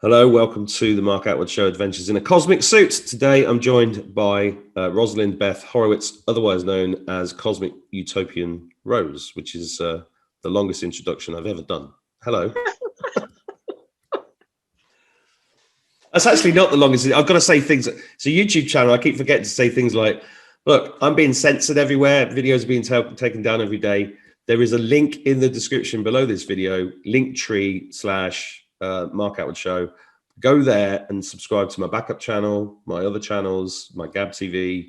Hello, welcome to the Mark Attwood Show, Adventures in a Cosmic Suit. Today I'm joined by Rosalind Beth Horowitz, otherwise known as Cosmic Utopian Rose, which is the longest introduction I've ever done. Hello. That's actually not the longest. I've got to say things. It's a YouTube channel. I keep forgetting to say things like, look, I'm being censored everywhere. Videos are being taken down every day. There is a link in the description below this video, linktree/Mark Attwood Show. Go there and subscribe to my backup channel, my other channels, my Gab TV,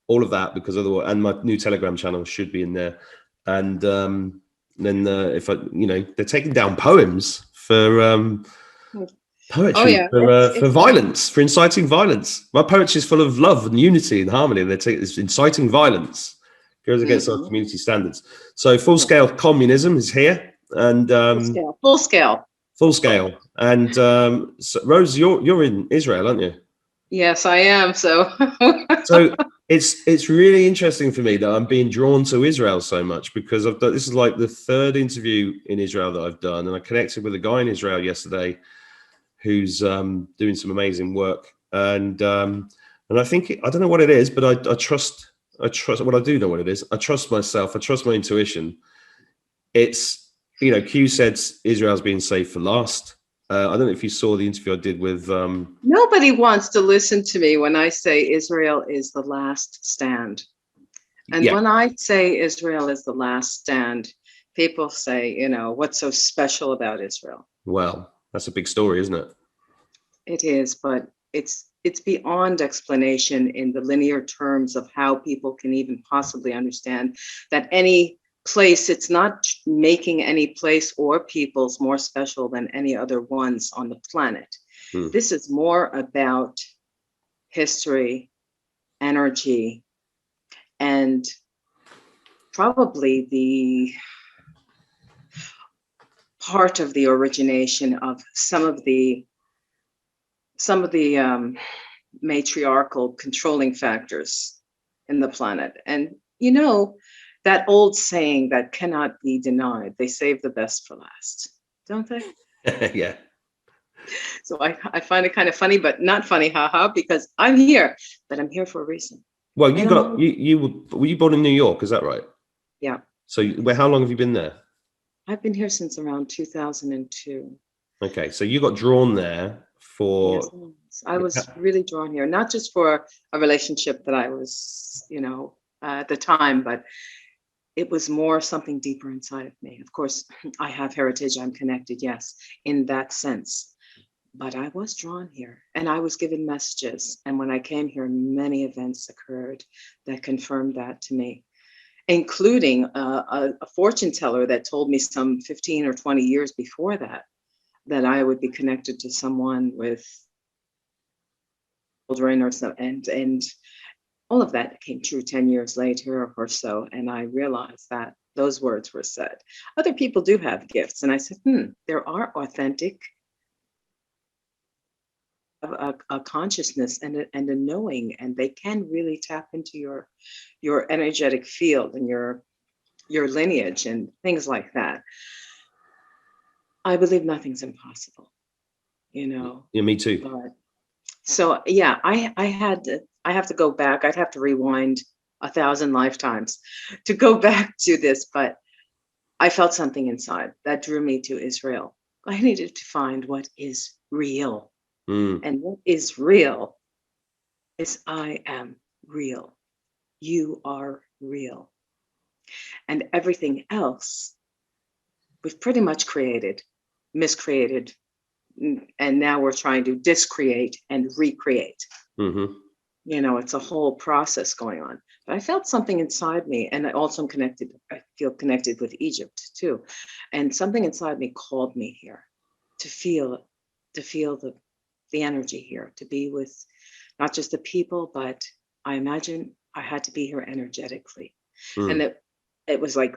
all of that, because otherwise, and my new Telegram channel should be in there. And then if I, they're taking down poems for poetry, for violence, for inciting violence. My poetry is full of love and unity and harmony, and it's inciting violence. Goes against our community standards. So full-scale communism is here, and full scale. And so, Rose, you're in Israel, aren't you? Yes, I am. So it's really interesting for me that I'm being drawn to Israel so much, because this is like the third interview in Israel that I've done, and I connected with a guy in Israel yesterday who's doing some amazing work, and I think I don't know what it is, but I trust. Well, I do know what it is. I trust myself. I trust my intuition. It's, Q said Israel's being saved for last. I don't know if you saw the interview I did with. Nobody wants to listen to me when I say Israel is the last stand. And when I say Israel is the last stand, people say, what's so special about Israel? Well, that's a big story, isn't it? It is, but it's beyond explanation in the linear terms of how people can even possibly understand that any place, it's not making any place or peoples more special than any other ones on the planet. This is more about history, energy, and probably the part of the origination of some of the matriarchal controlling factors in the planet. And that old saying that cannot be denied, they save the best for last, don't they? Yeah. So I find it kind of funny, but not funny, haha, because I'm here, but I'm here for a reason. Well, were you born in New York, is that right? Yeah. So how long have you been there? I've been here since around 2002. Okay, so you got drawn there for... Yes, I was really drawn here, not just for a relationship that I was, at the time, but it was more something deeper inside of me. Of course, I have heritage, I'm connected, yes, in that sense. But I was drawn here and I was given messages. And when I came here, many events occurred that confirmed that to me, including a fortune teller that told me some 15 or 20 years before that I would be connected to someone with children or so, and all of that came true 10 years later or so. And I realized that those words were said. Other people do have gifts. And I said, there are authentic, a consciousness and a knowing, and they can really tap into your energetic field and your lineage and things like that. I believe nothing's impossible, Yeah, me too. But, so yeah, I have to go back. I'd have to rewind 1,000 lifetimes to go back to this, but I felt something inside that drew me to Israel. I needed to find what is real. And what is real is I am real. You are real. And everything else we've pretty much created, miscreated, and now we're trying to discreate and recreate. It's a whole process going on. But I felt something inside me, and I also I feel connected with Egypt too. And something inside me called me here to feel the energy here, to be with not just the people, but I imagine I had to be here energetically. And it was like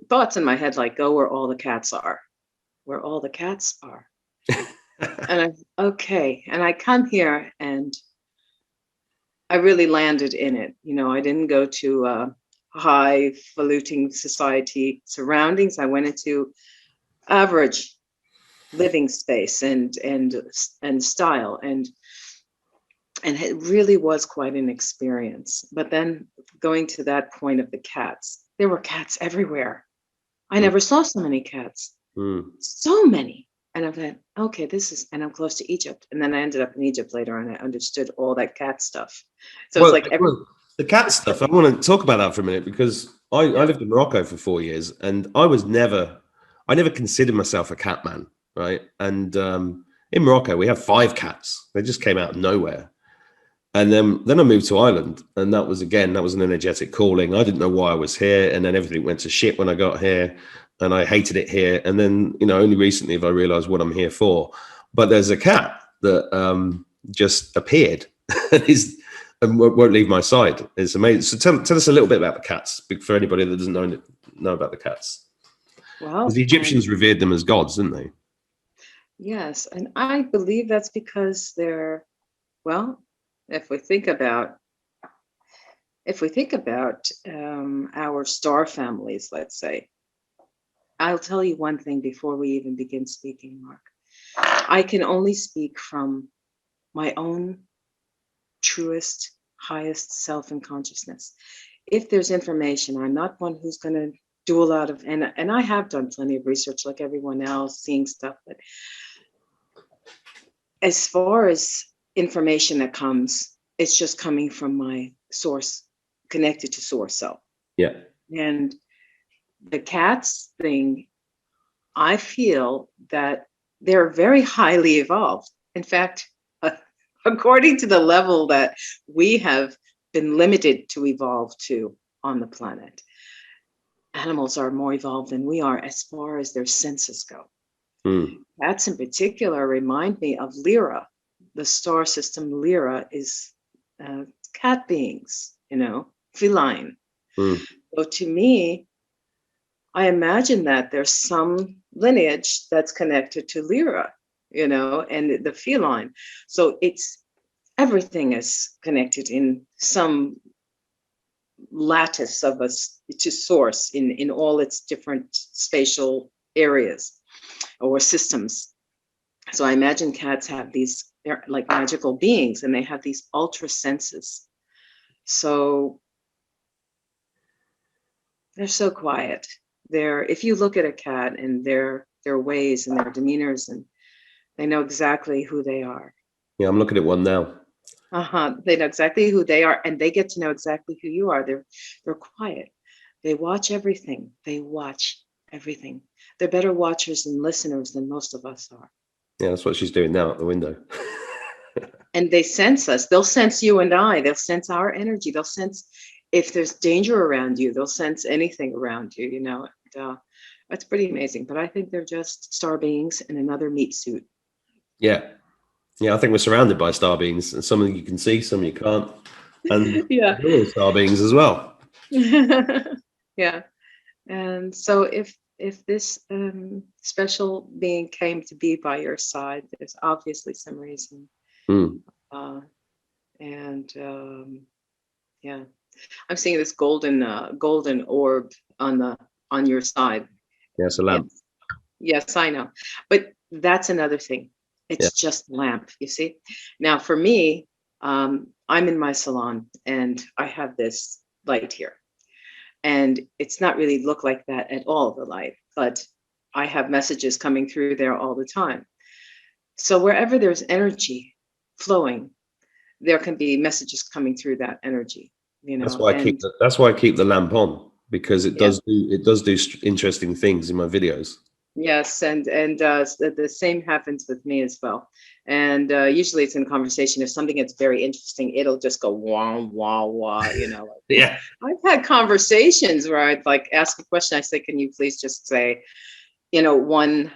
thoughts in my head, like, go where all the cats are, where all the cats are. And and I come here and I really landed in it. I didn't go to highfalutin society surroundings. I went into average living space and style, and it really was quite an experience. But then going to that point of the cats, there were cats everywhere. I Mm. never saw so many cats. So many. And I thought, okay, and I'm close to Egypt. And then I ended up in Egypt later and I understood all that cat stuff. So it's Well, like the cat stuff, I want to talk about that for a minute, because I lived in Morocco for 4 years, and I never considered myself a cat man, right? And in Morocco, we have 5 cats. They just came out of nowhere. And then I moved to Ireland, and that was an energetic calling. I didn't know why I was here, and then everything went to shit when I got here, and I hated it here. And then, only recently have I realized what I'm here for. But there's a cat that just appeared and won't leave my side. It's amazing. So tell us a little bit about the cats, for anybody that doesn't know about the cats. Because well, the Egyptians revered them as gods, didn't they? yes, and I believe that's because they're, well, if we think about our star families, let's say, I'll tell you one thing before we even begin speaking, Mark. I can only speak from my own truest, highest self and consciousness. If there's information, I'm not one who's going to do a lot of, and I have done plenty of research like everyone else, seeing stuff, but as far as information that comes, it's just coming from my source, connected to source self. Yeah. And the cats thing, I feel that they're very highly evolved. In fact, according to the level that we have been limited to evolve to on the planet, animals are more evolved than we are as far as their senses go. Cats in particular remind me of Lyra. The star system Lyra is cat beings, feline. So to me, I imagine that there's some lineage that's connected to Lyra, and the feline. So everything is connected in some lattice of us to source in all its different spatial areas or systems. So I imagine cats have they're like magical beings, and they have these ultra senses. So they're so quiet. If you look at a cat and their ways and their demeanors, and they know exactly who they are. Yeah, I'm looking at one now. They know exactly who they are, and they get to know exactly who you are. They're quiet. They watch everything. They're better watchers and listeners than most of us are. Yeah, that's what she's doing now at the window. And they sense us. They'll sense you and I. They'll sense our energy. They'll sense if there's danger around you. They'll sense anything around you, And, that's pretty amazing. But I think they're just star beings in another meat suit. Yeah. Yeah, I think we're surrounded by star beings, and some of you can see, some you can't. And yeah, they're all star beings as well. yeah. And so if this special being came to be by your side, there's obviously some reason. Yeah, I'm seeing this golden orb on your side. Yeah, it's a lamp. Yes, I know. But that's another thing. It's just a lamp, you see. Now, for me, I'm in my salon and I have this light here. And it's not really look like that at all, the light, but I have messages coming through there all the time. So wherever there's energy flowing, there can be messages coming through that energy. That's why I keep the lamp on, because it does do interesting things in my videos. Yes, and the same happens with me as well. And usually it's in a conversation. If something gets very interesting, it'll just go wah wah wah. Yeah. I've had conversations where I'd like ask a question. I say, "Can you please just say, one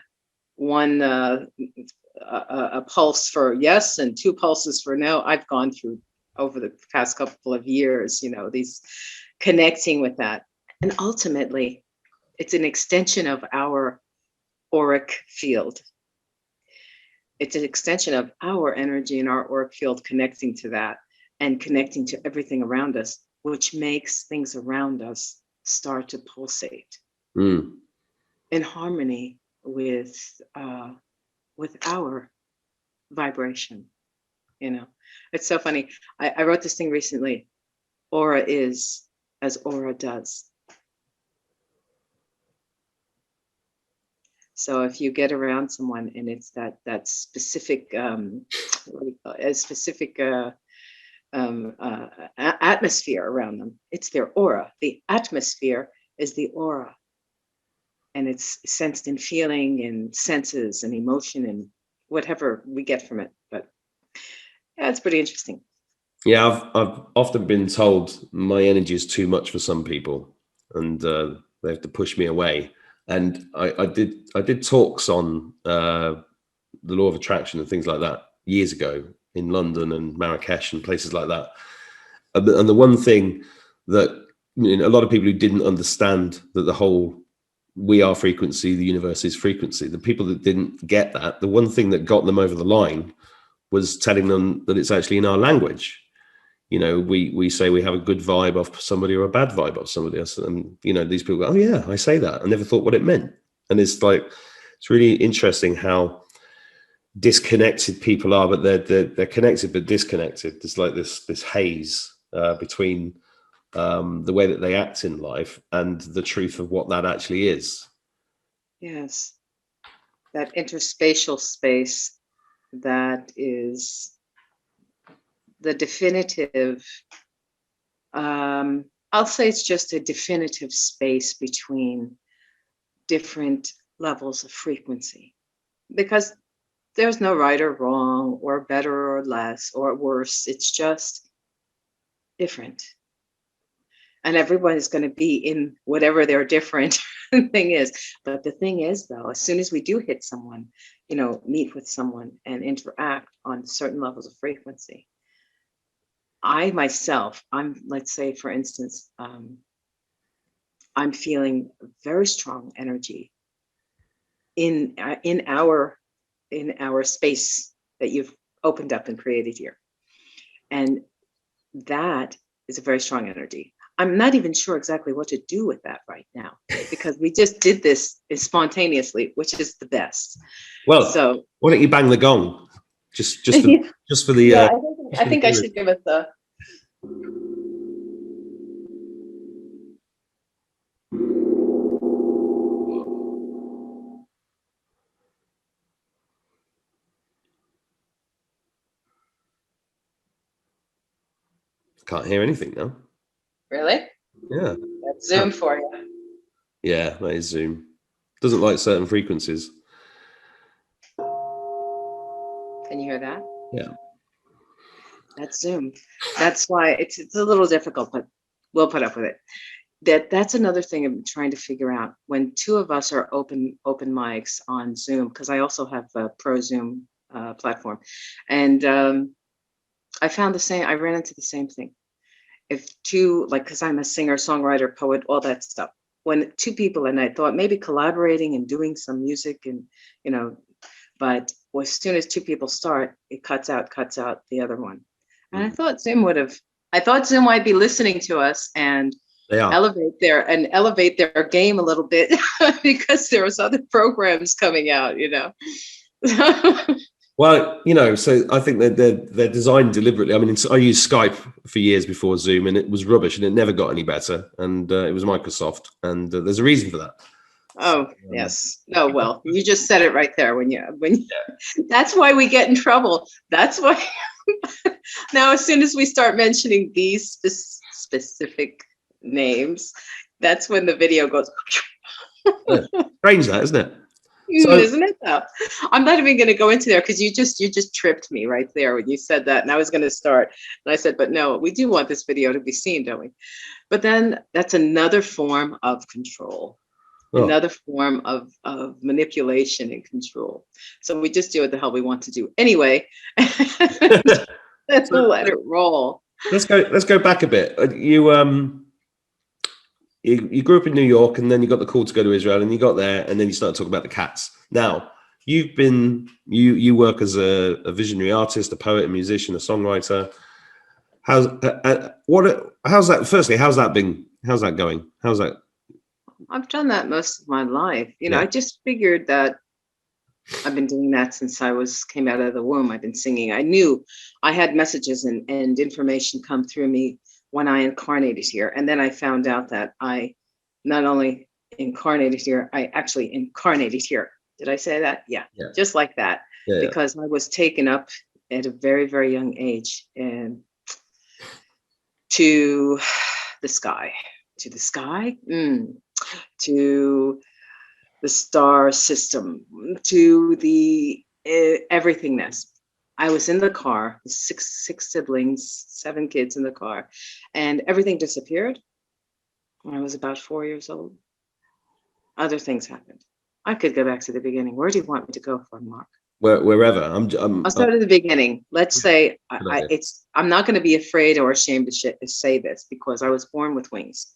a pulse for yes and 2 pulses for no." I've gone through over the past couple of years, these connecting with that, and ultimately, it's an extension of our auric field. It's an extension of our energy and our auric field connecting to that and connecting to everything around us, which makes things around us start to pulsate in harmony with with our vibration. It's so funny. I wrote this thing recently. Aura is as aura does. So if you get around someone and it's that specific atmosphere around them, it's their aura. The atmosphere is the aura, and it's sensed in feeling and senses and emotion and whatever we get from it. But yeah, it's pretty interesting. Yeah, I've often been told my energy is too much for some people, and they have to push me away. And I did talks on the law of attraction and things like that years ago in London and Marrakesh and places like that. And the one thing that a lot of people who didn't understand that the whole we are frequency, the universe is frequency. The people that didn't get that, the one thing that got them over the line was telling them that it's actually in our language. We say we have a good vibe off somebody or a bad vibe off somebody else. And, these people go, oh yeah, I say that. I never thought what it meant. And it's really interesting how disconnected people are, but they're connected, but disconnected. There's like this haze between the way that they act in life and the truth of what that actually is. Yes. That interspatial space that is the definitive, I'll say it's just a definitive space between different levels of frequency, because there's no right or wrong or better or less or worse. It's just different. And everyone is going to be in whatever their different thing is. But the thing is, though, as soon as we do hit someone, meet with someone and interact on certain levels of frequency, I myself, let's say, for instance, I'm feeling very strong energy in our space that you've opened up and created here. And that is a very strong energy. I'm not even sure exactly what to do with that right now, because we just did this spontaneously, which is the best. Well, so why don't you bang the gong? Just for the. Yeah, I think I should give it the. Can't hear anything now. Really? Yeah. That's Zoom for you. Yeah, that is Zoom. Doesn't like certain frequencies. Can you hear that? Yeah. That's Zoom. That's why it's a little difficult, but we'll put up with it. That's another thing I'm trying to figure out. When two of us are open mics on Zoom, because I also have a pro Zoom platform, and I ran into the same thing. If two, because I'm a singer, songwriter, poet, all that stuff. When two people, and I thought maybe collaborating and doing some music and, but as soon as two people start, it cuts out the other one. And I thought Zoom might be listening to us and elevate their game a little bit because there was other programs coming out, Well, so I think that they're designed deliberately. I mean, I used Skype for years before Zoom, and it was rubbish, and it never got any better. And it was Microsoft, and there's a reason for that. Oh, yes. Oh, well, you just said it right there. That's why we get in trouble. That's why. Now, as soon as we start mentioning these specific names, that's when the video goes. Strange that, isn't it? Isn't it though? I'm not even going to go into there because you just tripped me right there when you said that, and I was going to start, and I said, but no, we do want this video to be seen, don't we? But then that's another form of control, another form of manipulation and control. So we just do what the hell we want to do anyway. Let's let it roll. Let's go back a bit. You grew up in New York, and then you got the call to go to Israel, and you got there, and then you started talking about the cats. Now, you work as a visionary artist, a poet, a musician, a songwriter. How's that? Firstly, how's that been? How's that going? How's that? I've done that most of my life. I just figured that I've been doing that since came out of the womb. I've been singing. I knew I had messages and information come through me when I incarnated here. And then I found out that I not only incarnated here, I actually incarnated here. Did I say that? Yeah, Yeah. just like that. Yeah. Because I was taken up at a very, very young age and to the sky, to the sky, to the star system, to the everythingness. I was in the car, six siblings, 7 kids in the car, and everything disappeared when I was about 4 years old. Other things happened. I could go back to the beginning. Where do you want me to go from, Mark? Wherever. I'll start at the beginning. Let's say I'm not going to be afraid or ashamed to say this because I was born with wings.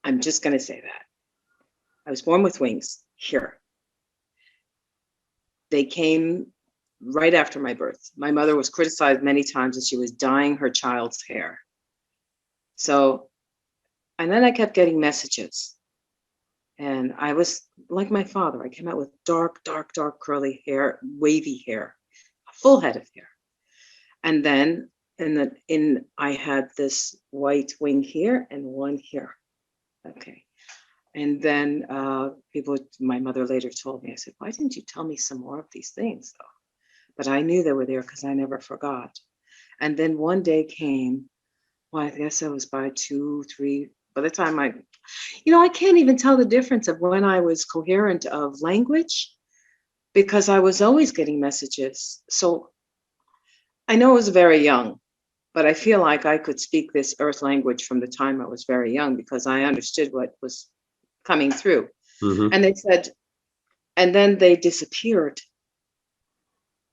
I'm just going to say that. I was born with wings here. They came right after my birth. My mother was criticized many times that she was dyeing her child's hair. So, and then I kept getting messages. And I was like my father. I came out with dark, dark, dark curly hair, wavy hair, a full head of hair. And then I had this white wing here and one here. Okay. And then my mother later told me, I said, why didn't you tell me some more of these things though? But I knew they were there because I never forgot. And then one day came, well, I guess I was by 2, 3, by the time I can't even tell the difference of when I was coherent of language because I was always getting messages. So I know I was very young, but I feel like I could speak this earth language from the time I was very young because I understood what was coming through. Mm-hmm. And they said, and then they disappeared.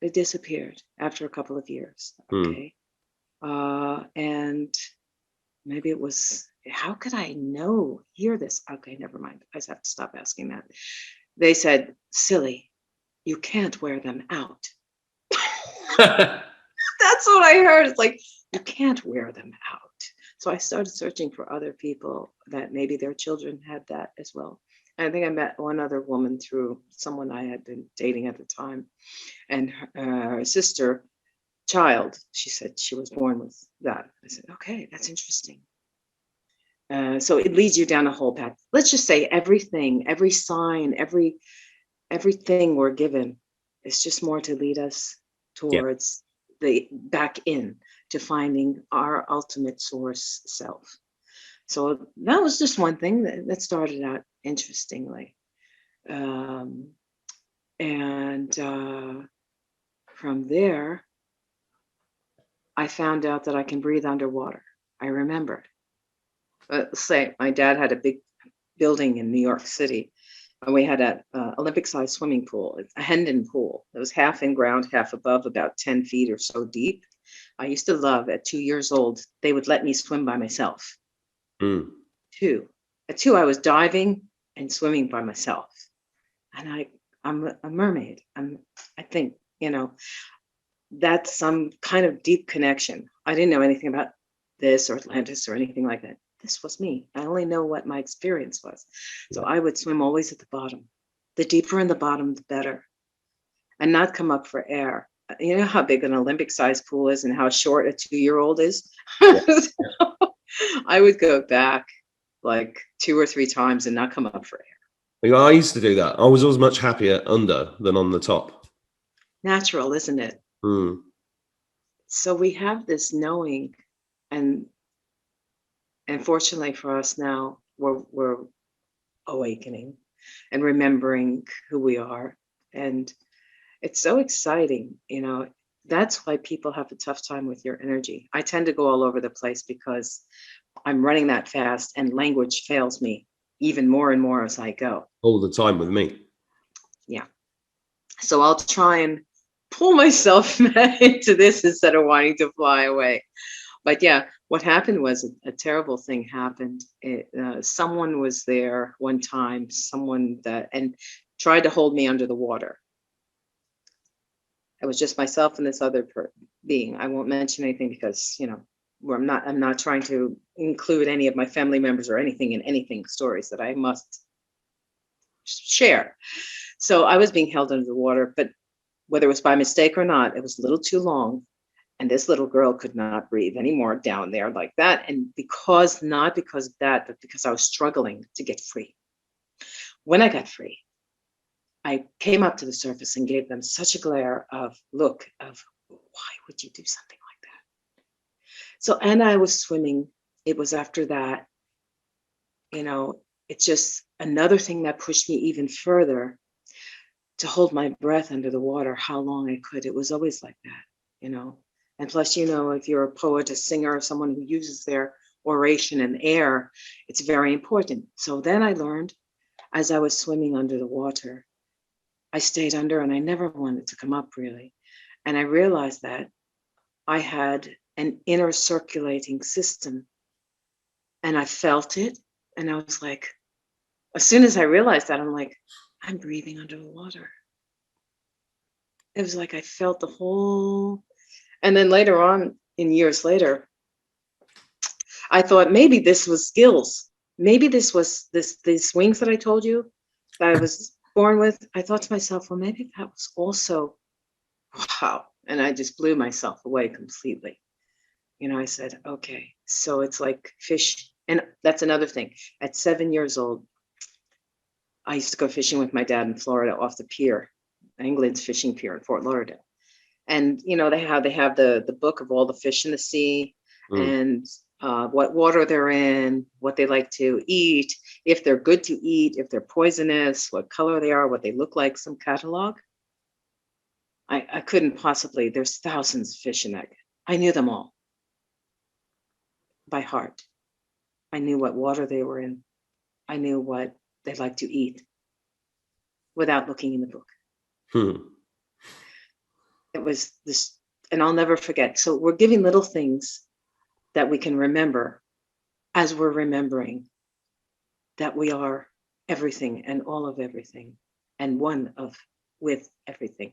They disappeared after a couple of years. Okay. And maybe it was, how could I hear this? Okay, never mind. I just have to stop asking that. They said, silly, you can't wear them out. That's what I heard. It's like, you can't wear them out. So I started searching for other people that maybe their children had that as well. And I think I met one other woman through someone I had been dating at the time. And her sister, child, she said she was born with that. I said, okay, that's interesting. So it leads you down a whole path. Let's just say everything, every sign, everything we're given is just more to lead us towards the back in to finding our ultimate source self. So that was just one thing that started out interestingly. And from there, I found out that I can breathe underwater. I remembered. Let's say my dad had a big building in New York City, and we had an Olympic-sized swimming pool, a Hendon pool. It was half in ground, half above, about 10 feet or so deep. I used to love, at 2 years old, they would let me swim by myself. At 2, I was diving and swimming by myself. And I'm a mermaid. I think, that's some kind of deep connection. I didn't know anything about this or Atlantis or anything like that. This was me. I only know what my experience was. So I would swim always at the bottom. The deeper in the bottom, the better. And not come up for air. You know how big an Olympic-sized pool is and how short a 2-year-old is? So I would go back like 2 or 3 times and not come up for air. I used to do that. I was always much happier under than on the top. Natural, isn't it? So we have this knowing, and fortunately for us now, we're awakening and remembering who we are. And it's so exciting, That's why people have a tough time with your energy. I tend to go all over the place because I'm running that fast and language fails me even more and more as I go. All the time with me. Yeah. So I'll try and pull myself into this instead of wanting to fly away. But yeah, what happened was a terrible thing happened. Someone was there one time, and tried to hold me under the water. It was just myself and this other being. I won't mention anything because, I'm not trying to include any of my family members or anything in anything stories that I must share. So I was being held under the water, but whether it was by mistake or not, it was a little too long. And this little girl could not breathe anymore down there like that. And not because of that, but because I was struggling to get free. When I got free, I came up to the surface and gave them such a glare of look of why would you do something like that? So, and I was swimming. It was after that, it's just another thing that pushed me even further to hold my breath under the water, how long I could. It was always like that. And plus, if you're a poet, a singer, or someone who uses their oration and air, it's very important. So then I learned as I was swimming under the water, I stayed under and I never wanted to come up really. And I realized that I had an inner circulating system and I felt it. And I was like, as soon as I realized that, I'm like, I'm breathing under the water. It was like I felt the whole, and then later on, in years later, I thought maybe this was skills. Maybe this was these wings that I told you that I was born with. I thought to myself, well, maybe that was also, wow. And I just blew myself away completely. I said, okay, so it's like fish. And that's another thing. At 7 years old, I used to go fishing with my dad in Florida off the pier, England's fishing pier in Fort Lauderdale. And they have the book of all the fish in the sea and what water they're in, what they like to eat, if they're good to eat, if they're poisonous, what color they are, what they look like, some catalog. I couldn't possibly, there's thousands of fish in that. I knew them all by heart. I knew what water they were in. I knew what they like to eat without looking in the book. It was this, and I'll never forget. So we're giving little things that we can remember as we're remembering that we are everything and all of everything and one of with everything.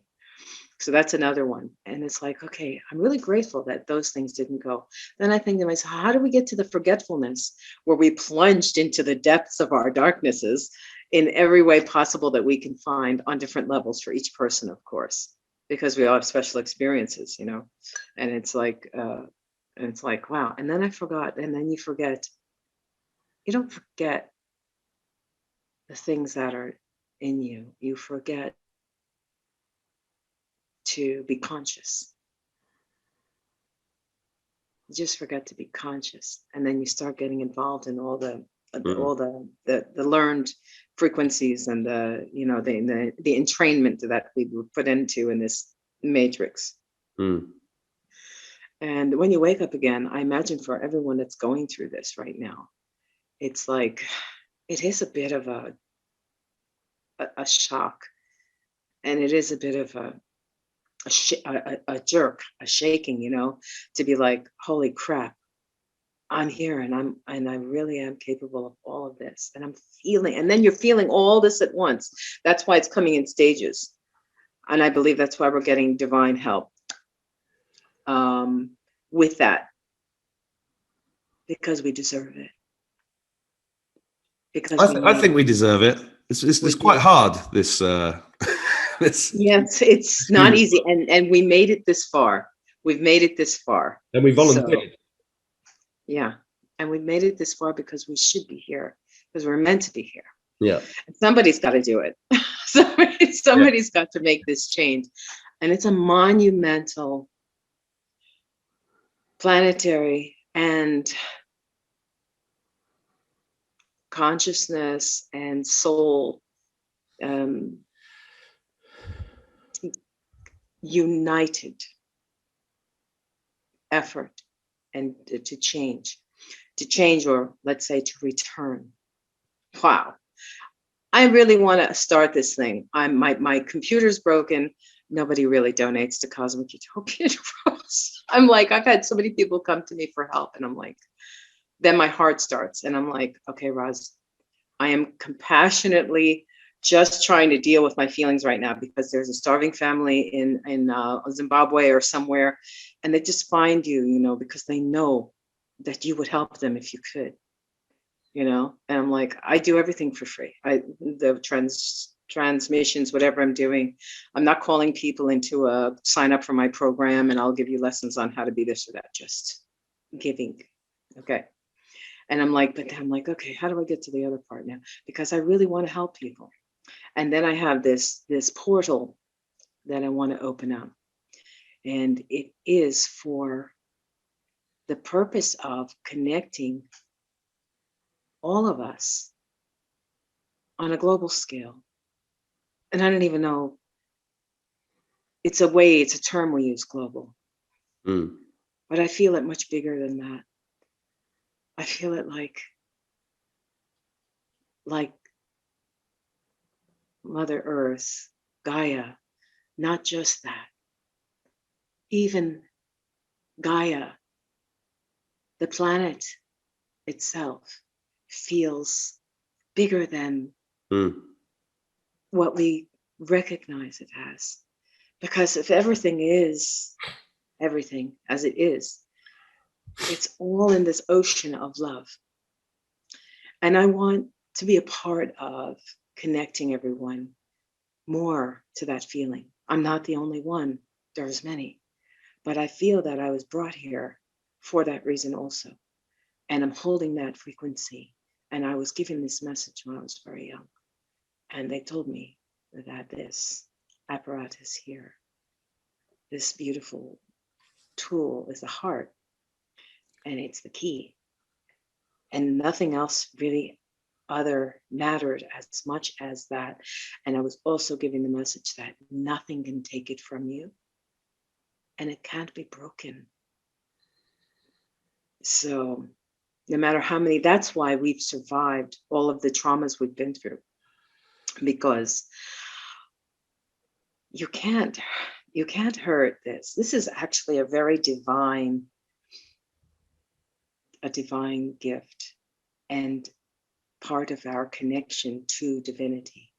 So that's another one. And it's like, okay, I'm really grateful that those things didn't go. Then I think to myself, how do we get to the forgetfulness where we plunged into the depths of our darknesses in every way possible that we can find on different levels for each person, of course, because we all have special experiences, and it's like, wow. And then I forgot, and then you forget. You don't forget the things that are in you. You forget to be conscious. You just forget to be conscious, and then you start getting involved in all the learned frequencies and the entrainment that we were put into in this matrix. And when you wake up again, I imagine for everyone that's going through this right now, it's like it is a bit of a shock, and it is a bit of a jerk, a shaking, to be like, holy crap, I'm here and I really am capable of all of this. And I'm feeling, and then you're feeling all this at once. That's why it's coming in stages. And I believe that's why we're getting divine help with that, because we deserve it. Because I think we deserve it. It's quite hard, this yes, it's not easy. And we made it this far. We've made it this far. And we volunteered. Yeah. And we made it this far because we should be here, because we're meant to be here. Yeah. And somebody's got to do it. Somebody's got to make this change. And it's a monumental planetary and consciousness and soul united effort and to change, or let's say to return. Wow. I really want to start this thing. My computer's broken. Nobody really donates to Cosmic Utopian Rose. I'm like, I've had so many people come to me for help, and I'm like, then my heart starts, and I'm like, okay, Roz, I am compassionately just trying to deal with my feelings right now, because there's a starving family in Zimbabwe or somewhere, and they just find you, because they know that you would help them if you could, and I'm like, I do everything for free. The transmissions, whatever I'm doing. I'm not calling people into a sign up for my program and I'll give you lessons on how to be this or that, just giving. Okay. And I'm like, but then I'm like, okay, how do I get to the other part now? Because I really want to help people. And then I have this portal that I want to open up. And it is for the purpose of connecting all of us on a global scale. And I don't even know, it's a term we use, global. But I feel it much bigger than that. I feel it like Mother Earth, Gaia, not just that. Even Gaia, the planet itself, feels bigger than what we recognize it as. Because if everything is everything as it is, it's all in this ocean of love. And I want to be a part of connecting everyone more to that feeling. I'm not the only one, there's many, but I feel that I was brought here for that reason also. And I'm holding that frequency. And I was given this message when I was very young. And they told me that this apparatus here, this beautiful tool, is the heart, and it's the key. And nothing else really other mattered as much as that. And I was also giving the message that nothing can take it from you and it can't be broken. So no matter how many, that's why we've survived all of the traumas we've been through, because you can't hurt this. This is actually a very divine gift and part of our connection to divinity.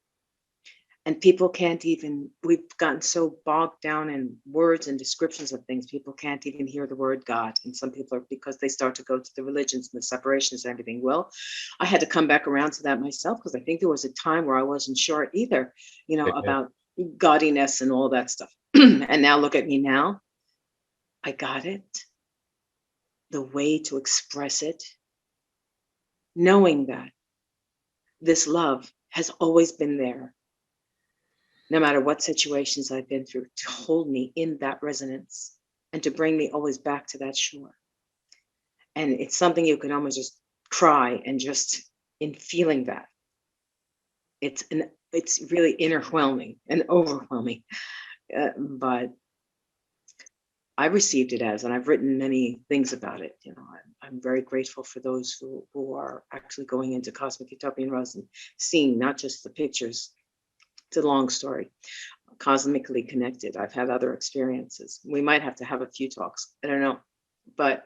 And people can't even, we've gotten so bogged down in words and descriptions of things, people can't even hear the word God. And some people are, because they start to go to the religions and the separations and everything. Well, I had to come back around to that myself, because I think there was a time where I wasn't sure either, about godiness and all that stuff. And now look at me now. I got it. The way to express it, knowing that this love has always been there, no matter what situations I've been through, to hold me in that resonance and to bring me always back to that shore. And it's something you can almost just cry, and just in feeling that, it's really overwhelming and overwhelming. But I received it as, and I've written many things about it. I'm very grateful for those who are actually going into Cosmic Utopian Rose and seeing not just the pictures. It's a long story, cosmically connected. I've had other experiences. We might have to have a few talks. I don't know. But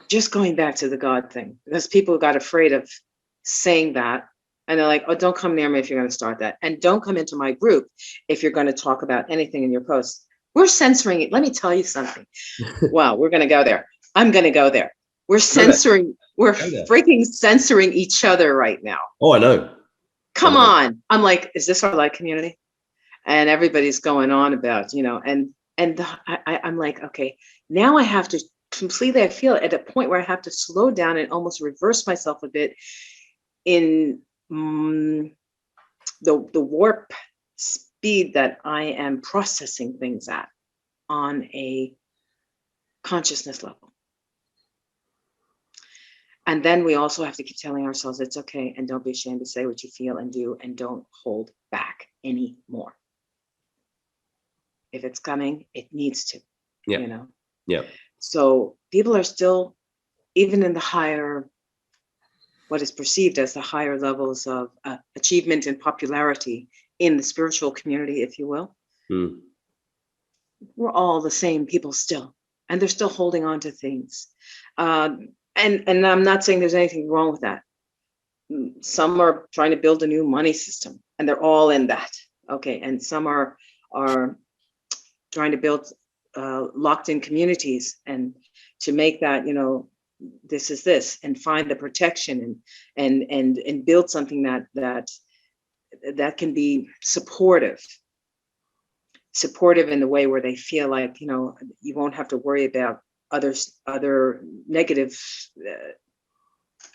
just going back to the God thing, because people got afraid of saying that. And they're like, oh, don't come near me if you're going to start that. And don't come into my group if you're going to talk about anything in your posts. We're censoring it. Let me tell you something. Wow, we're going to go there. I'm going to go there. We're censoring. We're freaking censoring each other right now. Oh, I know. Come on. I'm like, is this our light community? And everybody's going on about, I'm like, okay, now I have to completely, I feel at a point where I have to slow down and almost reverse myself a bit in the warp speed that I am processing things at on a consciousness level. And then we also have to keep telling ourselves it's okay, and don't be ashamed to say what you feel and do, and don't hold back anymore. If it's coming, it needs to, Yeah. So people are still, even in the higher, what is perceived as the higher levels of achievement and popularity in the spiritual community, if you will. We're all the same people still, and they're still holding on to things. And I'm not saying there's anything wrong with that. Some are trying to build a new money system, and they're all in that. Okay, and some are trying to build locked in communities, and to make that, this is this, and find the protection, and build something that can be supportive in the way where they feel like, you won't have to worry about other negative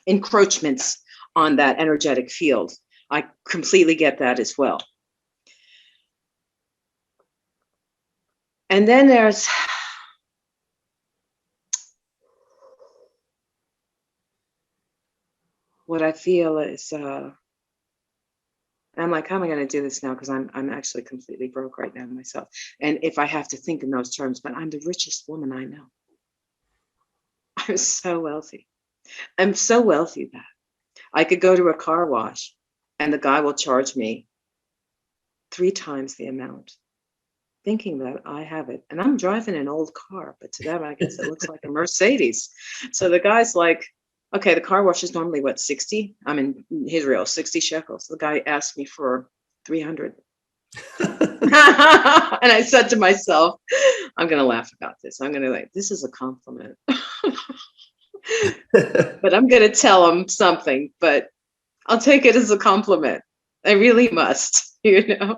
encroachments on that energetic field. I completely get that as well. And then there's what I feel is, I'm like, how am I going to do this now? Because I'm actually completely broke right now myself. And if I have to think in those terms, but I'm the richest woman I know. I'm so wealthy. I'm so wealthy that I could go to a car wash and the guy will charge me 3 times the amount, thinking that I have it. And I'm driving an old car, but to them, I guess it looks like a Mercedes. So the guy's like, okay, the car wash is normally what, 60? I'm in Israel, 60 shekels. The guy asked me for 300. And I said to myself, I'm going to laugh about this. I'm going to like, this is a compliment. But I'm going to tell him something, but I'll take it as a compliment. I really must, Yeah.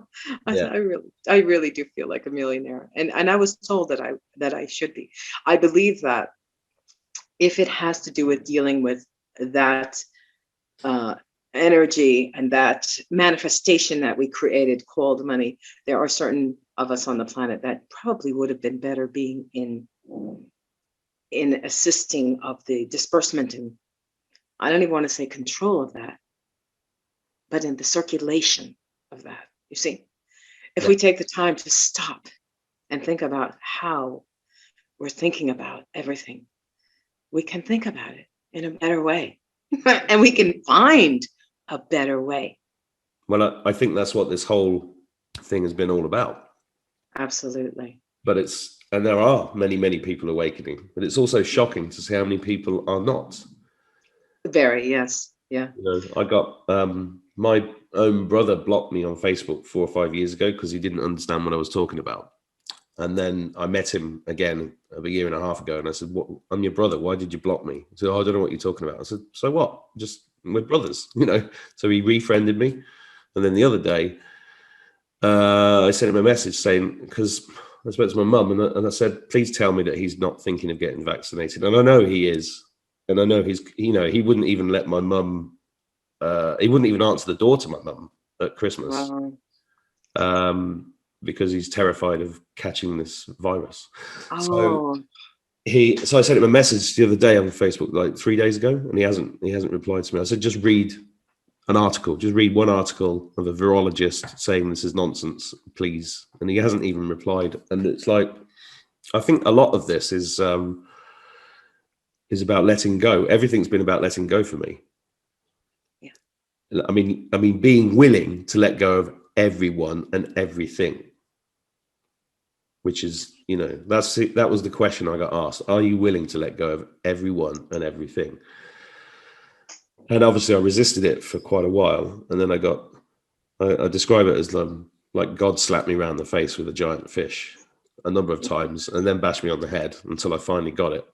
I really do feel like a millionaire. And I was told that I should be. I believe that if it has to do with dealing with that energy and that manifestation that we created called money, there are certain of us on the planet that probably would have been better being in assisting of the disbursement, and I don't even want to say control of that, but in the circulation of that. You see, if we take the time to stop and think about how we're thinking about everything, we can think about it in a better way. And we can find a better way. Well, I think that's what this whole thing has been all about. Absolutely. But and there are many, many people awakening, but it's also shocking to see how many people are not. Very, yes. Yeah. I got my own brother blocked me on Facebook 4 or 5 years ago because he didn't understand what I was talking about. And then I met him again a year and a half ago, and I said, "What? I'm your brother. Why did you block me?" He said, "Oh, I don't know what you're talking about." I said, "So what? Just we're brothers, So he refriended me, and then the other day, I sent him a message saying, because I spoke to my mum, and I said, "Please tell me that he's not thinking of getting vaccinated." And I know he is, and I know he wouldn't even let my mum. He wouldn't even answer the door to my mum at Christmas. Wow. Because he's terrified of catching this virus. Oh. So I sent him a message the other day on Facebook, like 3 days ago, and he hasn't replied to me. I said, just read an article, just read one article of a virologist saying this is nonsense, please. And he hasn't even replied. And it's like, I think a lot of this is about letting go. Everything's been about letting go for me. Yeah. I mean, being willing to let go of everyone and everything, which is, that was the question I got asked. Are you willing to let go of everyone and everything? And obviously I resisted it for quite a while. And then I describe it as like God slapped me around the face with a giant fish a number of times and then bashed me on the head until I finally got it.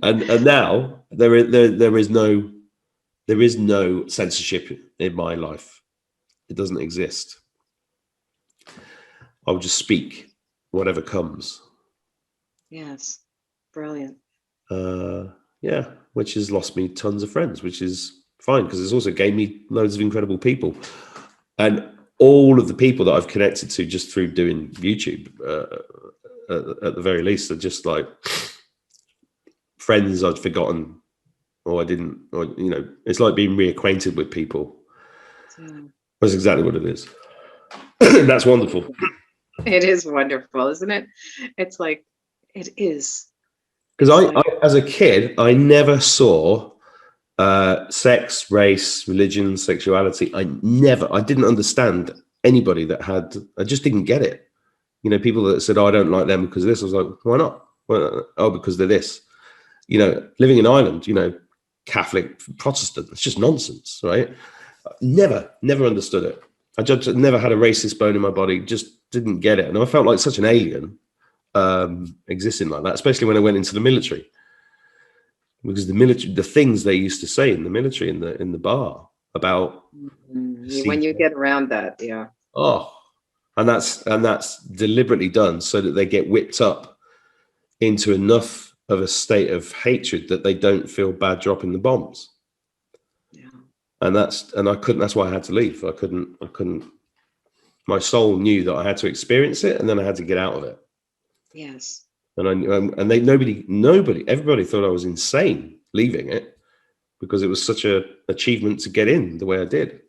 and now there is no censorship in my life. It doesn't exist. I'll just speak whatever comes. Yes. Brilliant. Yeah, which has lost me tons of friends, which is fine because it's also gained me loads of incredible people. And all of the people that I've connected to just through doing YouTube, at the very least, are just like friends I'd forgotten or I didn't, or, it's like being reacquainted with people. Yeah. That's exactly what it is. That's wonderful. It is wonderful, isn't it? It's like, it is. Because I, as a kid, I never saw sex, race, religion, sexuality. I didn't understand anybody that I just didn't get it. People that said, "Oh, I don't like them because of this." I was like, why not? Well, oh, because they're this. Living in Ireland, Catholic, Protestant, it's just nonsense, right? Never understood it. I just never had a racist bone in my body, just didn't get it. And I felt like such an alien. existing like that, especially when I went into the military. Because the things they used to say in the military, in the bar about when you get around that, yeah. Oh, and that's deliberately done so that they get whipped up into enough of a state of hatred that they don't feel bad dropping the bombs. Yeah. And I couldn't. That's why I had to leave. I couldn't. My soul knew that I had to experience it, and then I had to get out of it. Yes. Everybody thought I was insane leaving it because it was such a achievement to get in the way I did.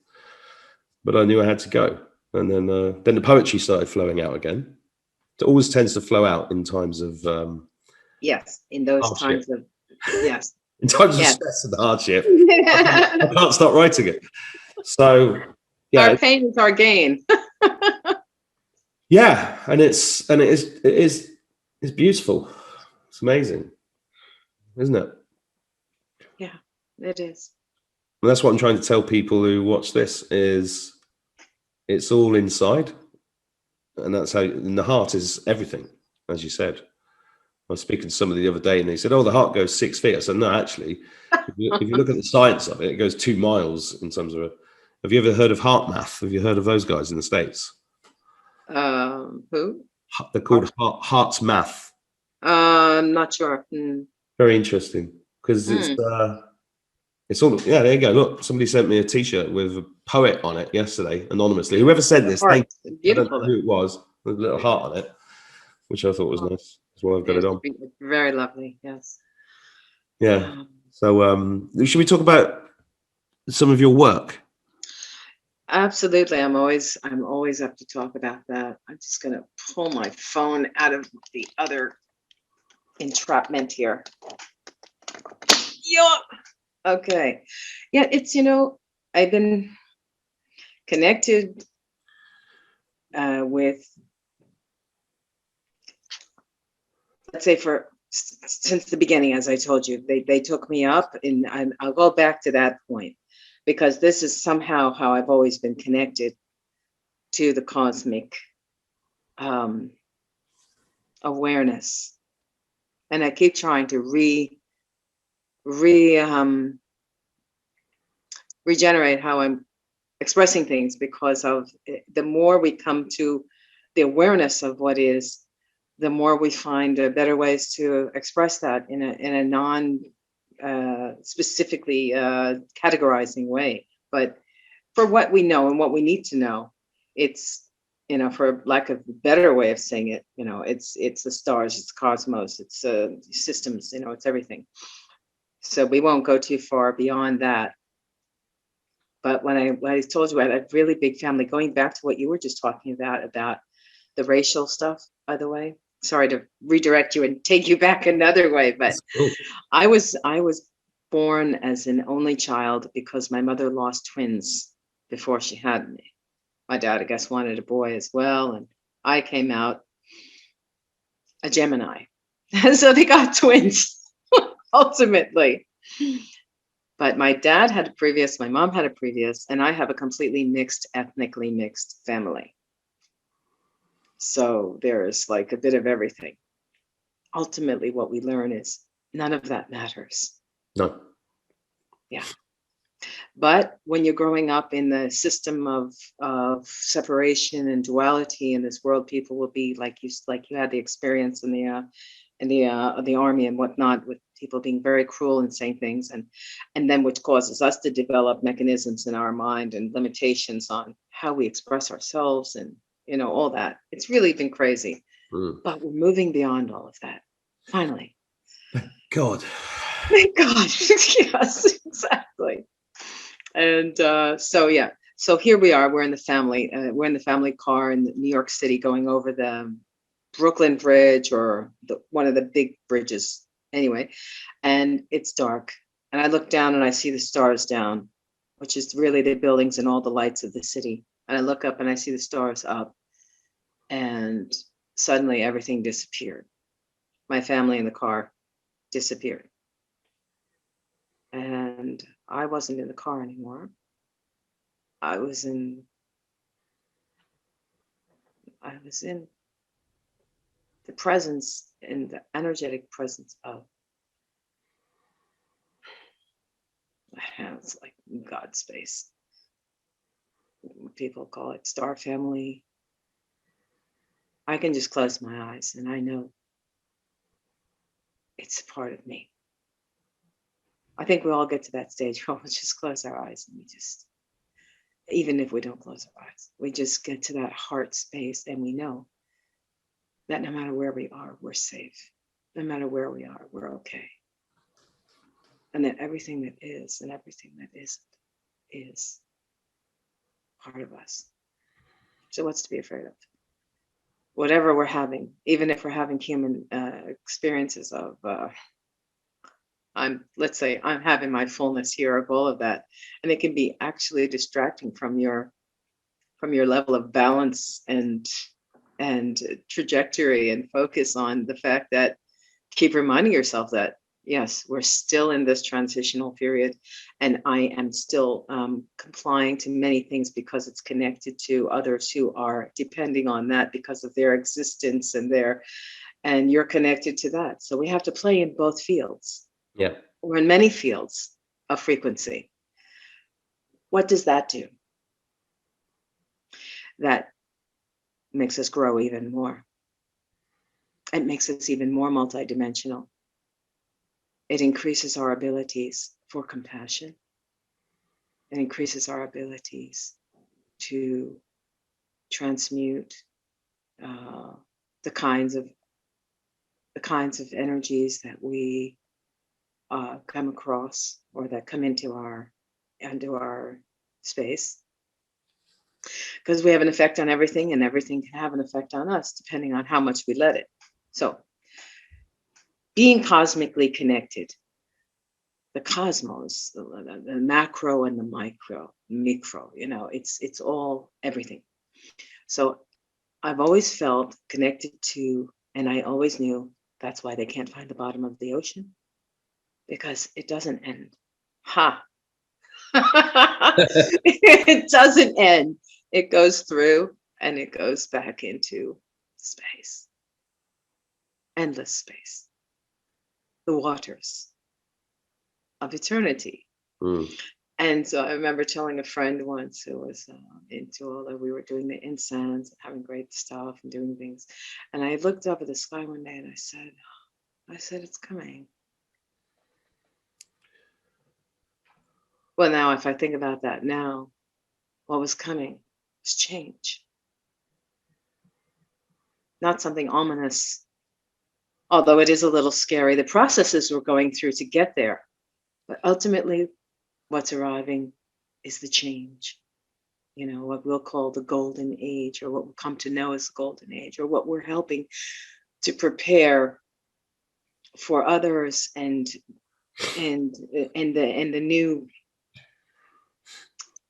But I knew I had to go, and then the poetry started flowing out again. It always tends to flow out in times of yes, in those hardship. times of yes, in times of stress and hardship. I can't stop writing it. So yeah, our pain is our gain. yeah, and it is beautiful. It's amazing, isn't it? Yeah, it is. And that's what I'm trying to tell people who watch this is it's all inside, and that's how. And the heart is everything, as you said. I was speaking to somebody the other day, and they said, "Oh, the heart goes 6 feet." I said, "No, actually, if you look at the science of it, it goes 2 miles in terms of it." Have you ever heard of heart math? Have you heard of those guys in the States? Who? They're called Heart's Math. Not sure. Very interesting because it's all. Yeah, there you go. Look, somebody sent me a T-shirt with a poet on it yesterday, anonymously. Whoever sent this, thank you. Beautiful. I don't know who it was. With a little heart on it, which I thought was nice. That's why I've got it on. It's very lovely. Yes. Yeah. So, should we talk about some of your work? Absolutely. I'm always up to talk about that. I'm just gonna pull my phone out of the other entrapment here. Yeah. Okay. Yeah, it's I've been connected with, let's say, since the beginning, as I told you, they took me up, and I'll go back to that point because this is somehow how I've always been connected to the cosmic awareness, and I keep trying to regenerate how I'm expressing things, because of the more we come to the awareness of what is, the more we find better ways to express that in a non specifically categorizing way. But for what we know and what we need to know, it's, for lack of a better way of saying it, it's the stars, it's the cosmos, it's systems, it's everything. So we won't go too far beyond that. But when I told you I had a really big family, going back to what you were just talking about the racial stuff, by the way, sorry to redirect you and take you back another way, but Cool. I was born as an only child because my mother lost twins before she had me. My dad, I guess, wanted a boy as well, and I came out a Gemini. So they got twins ultimately. But my dad had a previous, my mom had a previous, and I have a completely ethnically mixed family. So there's like a bit of everything. Ultimately, what we learn is none of that matters. No. Yeah. But when you're growing up in the system of separation and duality in this world, people will be like you had the experience in the army and whatnot, with people being very cruel and saying things, and then which causes us to develop mechanisms in our mind and limitations on how we express ourselves, and all that. It's really been crazy. But we're moving beyond all of that finally. Thank God. Thank God. Yes, exactly. And so here we are. We're in the family car in New York City, going over the Brooklyn Bridge, or one of the big bridges anyway, and it's dark, and I look down and I see the stars down, which is really the buildings and all the lights of the city, and I look up and I see the stars up, and suddenly everything disappeared. My family in the car disappeared, and I wasn't in the car anymore. I was in the presence and the energetic presence of, it's like God space. People call it star family. I can just close my eyes and I know it's a part of me. I think we all get to that stage where we'll just close our eyes and we just, even if we don't close our eyes, we just get to that heart space and we know that no matter where we are, we're safe. No matter where we are, we're okay. And that everything that is and everything that isn't is part of us. So what's to be afraid of? Whatever we're having, even if we're having human experiences of, let's say I'm having my fullness here of all of that, and it can be actually distracting from your level of balance and trajectory and focus on the fact that keep reminding yourself that yes, we're still in this transitional period, and I am still complying to many things because it's connected to others who are depending on that because of their existence and you're connected to that. So we have to play in both fields. Yeah. Or in many fields of frequency. What does that do? That makes us grow even more. It makes us even more multidimensional. It increases our abilities for compassion. It increases our abilities to transmute the kinds of energies that we come across or that come into our space, because we have an effect on everything and everything can have an effect on us depending on how much we let it. So being cosmically connected, the cosmos, the macro and the micro, it's all everything. So I've always felt connected to, and I always knew that's why they can't find the bottom of the ocean, because it doesn't end. Ha! It doesn't end. It goes through and it goes back into space, endless space, the waters of eternity. And so I remember telling a friend once who was into all that, we were doing the incense, having great stuff and doing things. And I looked up at the sky one day and I said, it's coming. Well, now, if I think about that now, what was coming was change. Not something ominous, although it is a little scary. The processes we're going through to get there. But ultimately, what's arriving is the change. What we'll call the golden age, or what we'll come to know as the golden age, or what we're helping to prepare for others and the new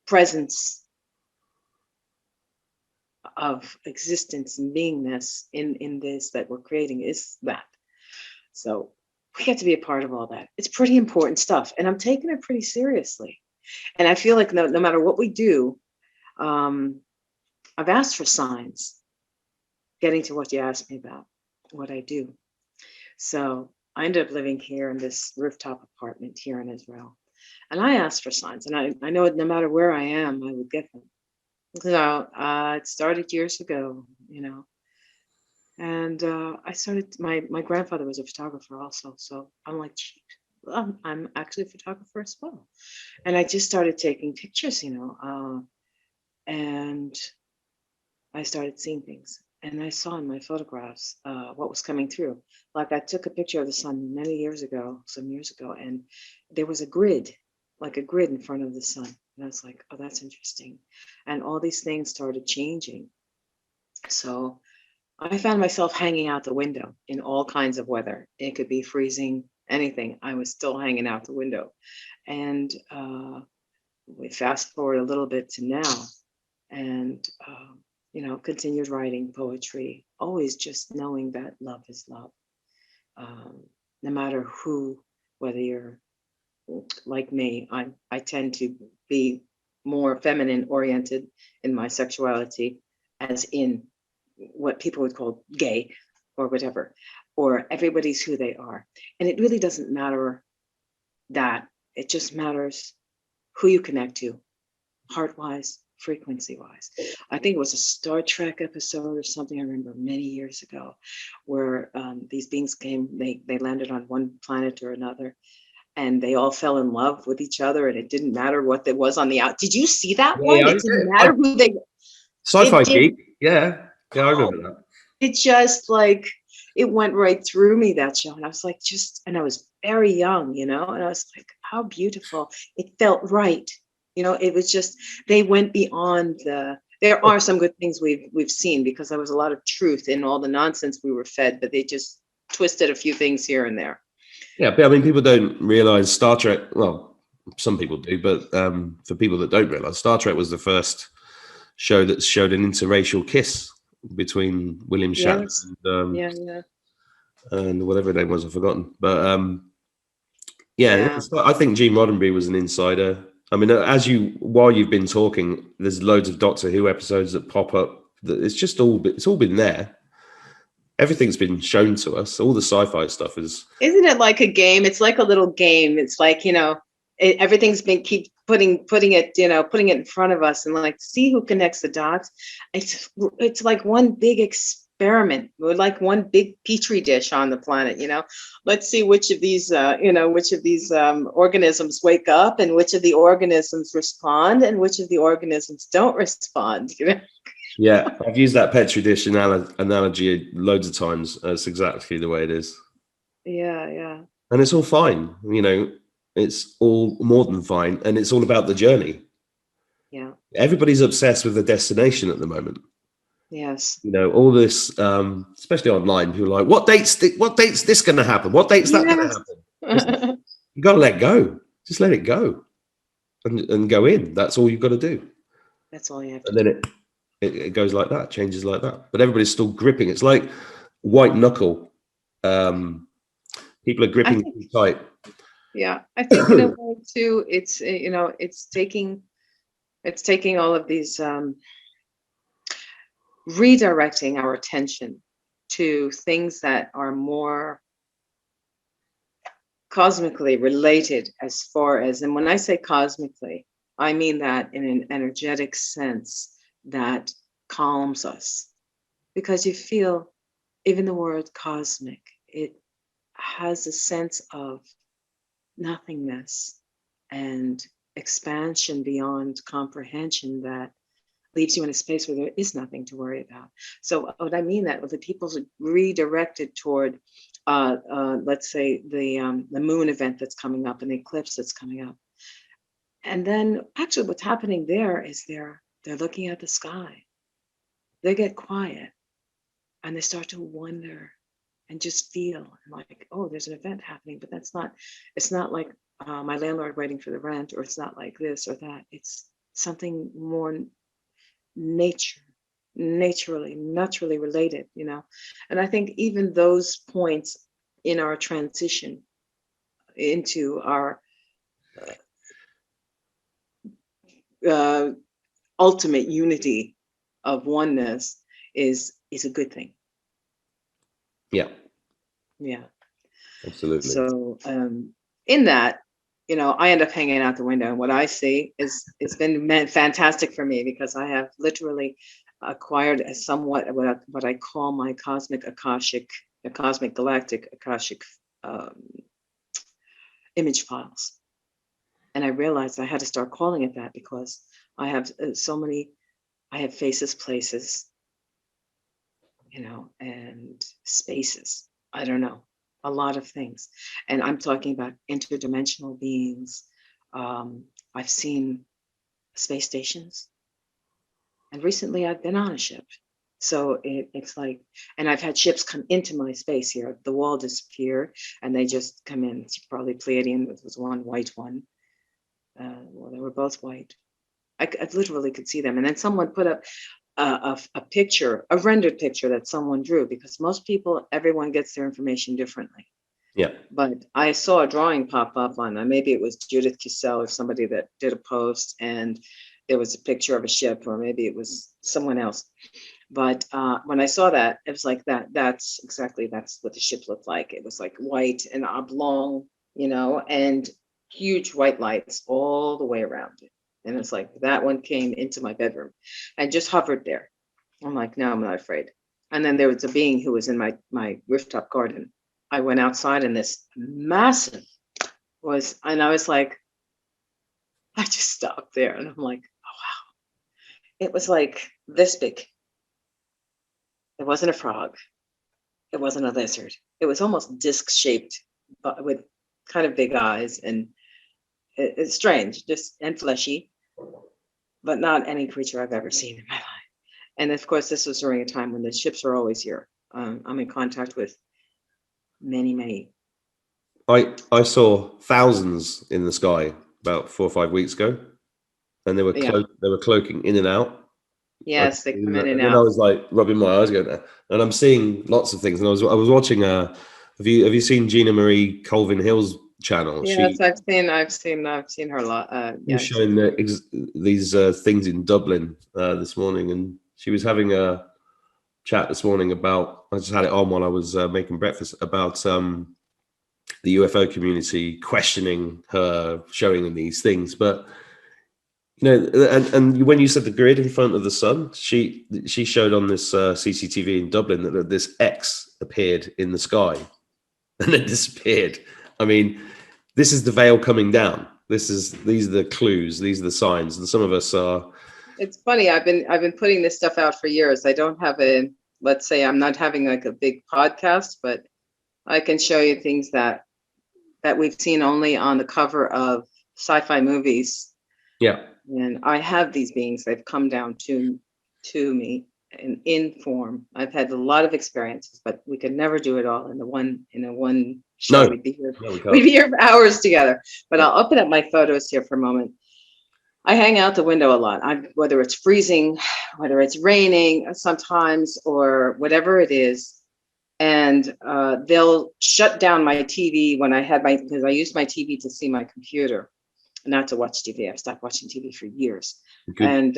presence of existence and beingness in this that we're creating is that. So we get to be a part of all that. It's pretty important stuff, and I'm taking it pretty seriously. And I feel like no matter what we do, I've asked for signs. Getting to what you asked me about, what I do. So I ended up living here in this rooftop apartment here in Israel. And I asked for signs, and I know no matter where I am, I would get them. So it started years ago, and I started, my grandfather was a photographer also. So I'm like, I'm actually a photographer as well. And I just started taking pictures, and I started seeing things. And I saw in my photographs what was coming through. Like I took a picture of the sun some years ago, and there was a grid in front of the sun. And I was like, oh, that's interesting. And all these things started changing. So I found myself hanging out the window in all kinds of weather. It could be freezing, anything. I was still hanging out the window. And we fast forward a little bit to now. And continued writing poetry, always just knowing that love is love. No matter who, whether you're like me, I tend to be more feminine oriented in my sexuality, as in what people would call gay, or whatever, or everybody's who they are. And it really doesn't matter that. It just matters who you connect to, heart-wise, frequency-wise. I think it was a Star Trek episode or something I remember many years ago, where these beings came, they landed on one planet or another, and they all fell in love with each other, and it didn't matter what it was on the out. Did you see that one? Yeah, It didn't matter who they. Sci-fi It did. geek. Yeah, I remember that. It just like it went right through me, that show, and I was like, and I was very young, and I was like, how beautiful. It felt right. It was just, they went beyond there are some good things we've seen, because there was a lot of truth in all the nonsense we were fed, but they just twisted a few things here and there. Yeah, but I mean, people don't realize Star Trek. Well, some people do, but for people that don't realize, Star Trek was the first show that showed an interracial kiss between William Shatner and whatever her name was, I've forgotten. But I think Gene Roddenberry was an insider. I mean, while you've been talking, there's loads of Doctor Who episodes that pop up. It's all been there. Everything's been shown to us. All the sci-fi stuff is. Isn't it like a game? It's like a little game. It's like, everything's been keep putting it in front of us, and like, see who connects the dots. It's like one big experiment. We're like one big petri dish on the planet. Let's see which of these organisms wake up, and which of the organisms respond, and which of the organisms don't respond. Yeah, I've used that petri dish analogy loads of times. That's exactly the way it is. Yeah. And it's all fine. It's all more than fine, and it's all about the journey. Yeah. Everybody's obsessed with the destination at the moment. Yes. All this, especially online, people are like, what date's this going to happen? What date's that going to happen? You got to let go. Just let it go and go in. That's all you've got to do. That's all you have to do. And then it goes like that, changes like that. But everybody's still gripping. It's like white knuckle. People are gripping too tight. Yeah, I think in a way too, it's taking all of these, redirecting our attention to things that are more cosmically related, as far as, and when I say cosmically, I mean that in an energetic sense that calms us, because you feel, even the word cosmic, it has a sense of nothingness and expansion beyond comprehension that leaves you in a space where there is nothing to worry about. So what I mean that the people's redirected toward, let's say the moon event that's coming up, and the eclipse that's coming up, and then actually what's happening there is they're looking at the sky. They get quiet, and they start to wonder and just feel like, oh, there's an event happening, but it's not like my landlord waiting for the rent, or it's not like this or that. It's something more naturally related, And I think even those points in our transition into our ultimate unity of oneness is a good thing. Yeah. Yeah. Absolutely. So in that, I end up hanging out the window, and what I see is, it's been fantastic for me, because I have literally acquired a somewhat what I call my cosmic galactic Akashic image files. And I realized I had to start calling it that, because I have I have faces, places, and spaces. I don't know, a lot of things. And I'm talking about interdimensional beings. I've seen space stations. And recently I've been on a ship. So it's like, and I've had ships come into my space here. The wall disappeared, and they just come in. It's probably Pleiadian. There was one white one. Well, they were both white. I literally could see them. And then someone put up a picture, a rendered picture that someone drew, because most people, everyone gets their information differently. Yeah. But I saw a drawing pop up on, maybe it was Judith Cusel or somebody that did a post, and there was a picture of a ship, or maybe it was someone else. But when I saw that, it was like that. That's what the ship looked like. It was like white and oblong, and huge white lights all the way around it. And it's like that one came into my bedroom and just hovered there. I'm like, no, I'm not afraid. And then there was a being who was in my rooftop garden. I went outside and this massive and I was like, I just stopped there and I'm like, oh wow. It was like this big. It wasn't a frog. It wasn't a lizard. It was almost disc shaped, but with kind of big eyes, and it's strange, just and fleshy, but not any creature I've ever seen in my life. And of course, this was during a time when the ships were always here. I'm in contact with many. I saw thousands in the sky about 4 or 5 weeks ago, and they were Yeah. they were cloaking in and out. Yes, they come in and then I out. was like rubbing my eyes, going, and I'm seeing lots of things. And I was watching. Have you seen Gina Marie Colvin Hill's channel? Yes, I've seen her a lot. She was showing these things in Dublin this morning, and she was having a chat this morning about. I just had it on while I was making breakfast about the UFO community questioning her showing these things, but. And when you said the grid in front of the sun, she showed on this CCTV in Dublin that this X appeared in the sky and then disappeared. I mean, this is the veil coming down. These are the clues. These are the signs. And some of us are. It's funny. I've been putting this stuff out for years. I don't have let's say I'm not having like a big podcast, but I can show you things that we've seen only on the cover of sci-fi movies. Yeah. And I have these beings. They've come down to me in form. I've had a lot of experiences, but we could never do it all in a one show. No. We'd be here. No, we can't. We'd be here for hours together. But I'll open up my photos here for a moment. I hang out the window a lot. Whether it's freezing, whether it's raining sometimes, or whatever it is. And they'll shut down my TV because I used my TV to see my computer, not to watch TV. I've stopped watching TV for years. Good. And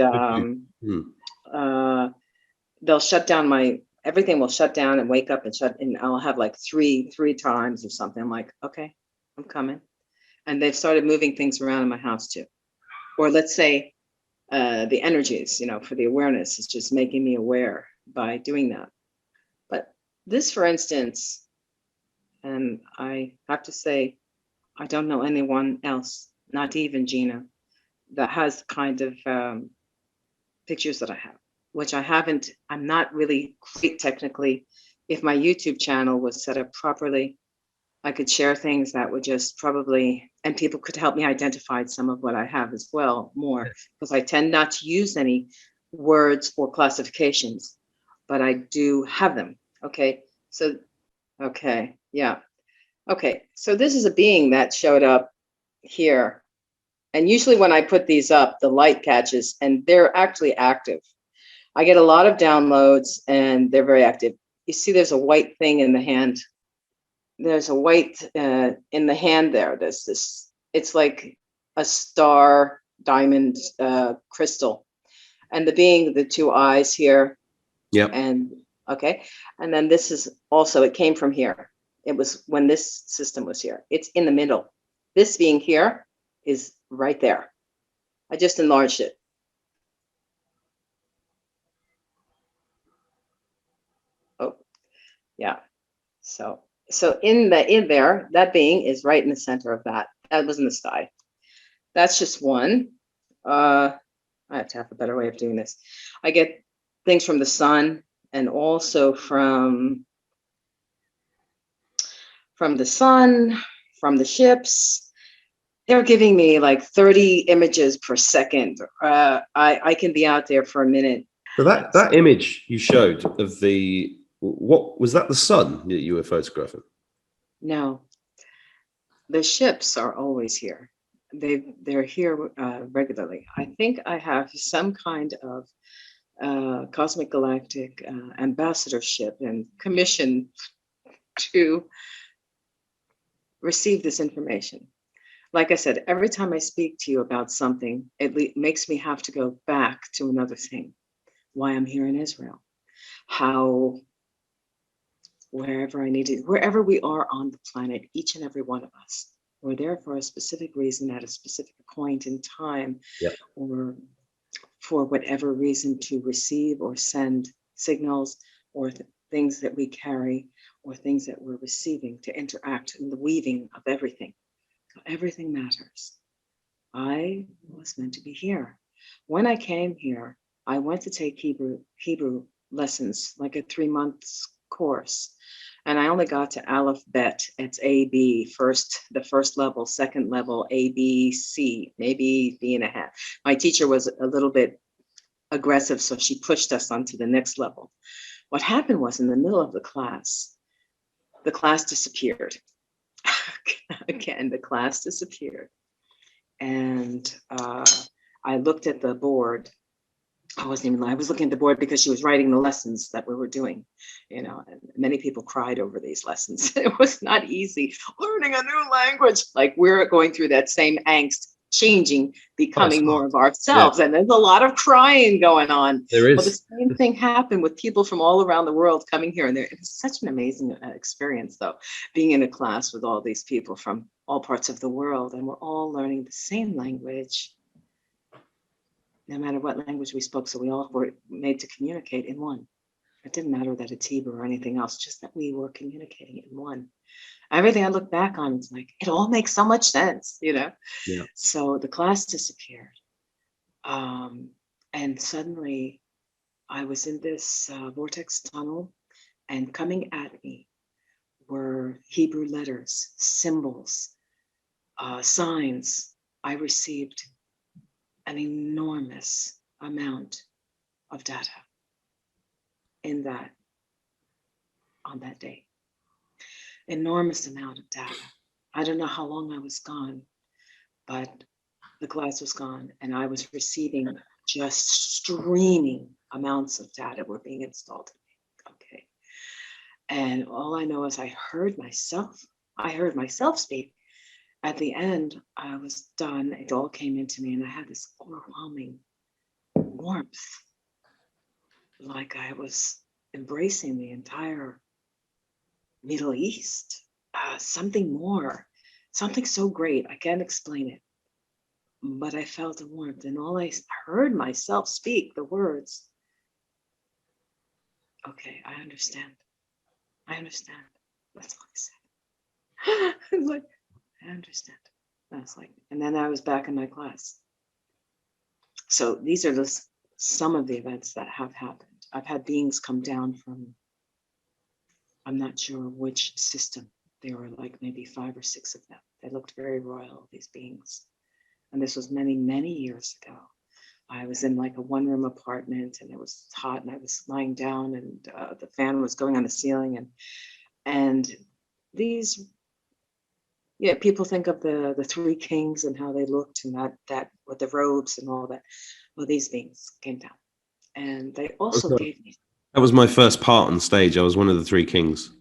they'll shut down everything will shut down and wake up and I'll have like three times or something. I'm like, okay, I'm coming. And they've started moving things around in my house too. Or let's say the energies, for the awareness is just making me aware by doing that. But this, for instance, and I have to say, I don't know anyone else, not even Gina, that has the kind of pictures that I have, which I'm not really great technically. If my YouTube channel was set up properly, I could share things that would just probably, and people could help me identify some of what I have as well more, because I tend not to use any words or classifications, but I do have them. Okay. So, okay. Yeah. Okay. So this is a being that showed up here. And usually when I put these up, the light catches and they're actually active. I get a lot of downloads and they're very active. You see, there's a white thing in the hand. There's a white in the hand there. There's this, it's like a star diamond crystal. And the two eyes here. Yeah. And okay. And then this is also, it came from here. It was when this system was here. It's in the middle. This being here is right there. I just enlarged it. Oh, yeah. So in there, that being is right in the center of that. That was in the sky. That's just one. I have to have a better way of doing this. I get things from the sun and also from the sun, from the ships. They're giving me like 30 images per second. I can be out there for a minute. So that image you showed of what was that, the sun that you were photographing? No, the ships are always here. They're here regularly. I think I have some kind of Cosmic Galactic ambassadorship and commission to receive this information. Like I said, every time I speak to you about something, it makes me have to go back to another thing. Why I'm here in Israel. how wherever we are on the planet, each and every one of us, we're there for a specific reason at a specific point in time, Yeah. or for whatever reason, to receive or send signals, or things that we carry, or things that we're receiving, to interact in the weaving of everything. So everything matters. I was meant to be here. When I came here, I went to take Hebrew lessons, like a 3 month course. And I only got to Aleph Bet. It's A, B, the first level, second level, A, B, C, maybe B and a half. My teacher was a little bit aggressive, so she pushed us onto the next level. What happened was, in the middle of the class disappeared. Again, the class disappeared. And I looked at the board. I was looking at the board because she was writing the lessons that we were doing, and many people cried over these lessons. It was not easy learning a new language. Like, we're going through that same angst, changing, becoming more of ourselves. Yeah. And there's a lot of crying going on. There is. Well, the same thing happened with people from all around the world coming here. And it's such an amazing experience, though, being in a class with all these people from all parts of the world. And we're all learning the same language, no matter what language we spoke. So we all were made to communicate in one. It didn't matter that it's Hebrew or anything else, just that we were communicating in one. Everything I look back on, it's like, it all makes so much sense, Yeah. So the class disappeared. And suddenly I was in this vortex tunnel, and coming at me were Hebrew letters, symbols, signs. I received an enormous amount of data on that day. Enormous amount of data. I don't know how long I was gone, but the class was gone, and I was receiving just streaming amounts of data were being installed in me. Okay. And all I know is I heard myself speak. At the end, I was done. It all came into me, and I had this overwhelming warmth, like I was embracing the entire Middle East. Something more, something so great. I can't explain it, but I felt a warmth, and all I heard myself speak the words, okay, I understand. That's all I said. I was like, I understand. That's like, and then I was back in my class. So these are just some of the events that have happened. I've had beings come down from, I'm not sure which system. There were like maybe 5 or 6 of them. They looked very royal, these beings. And this was many, many years ago. I was in like a 1-room apartment, and it was hot, and I was lying down, and the fan was going on the ceiling, and these, people think of the 3 kings and how they looked, and that with the robes and all that. Well, these beings came down, and they also gave me. That was my first part on stage. I was one of the 3 kings.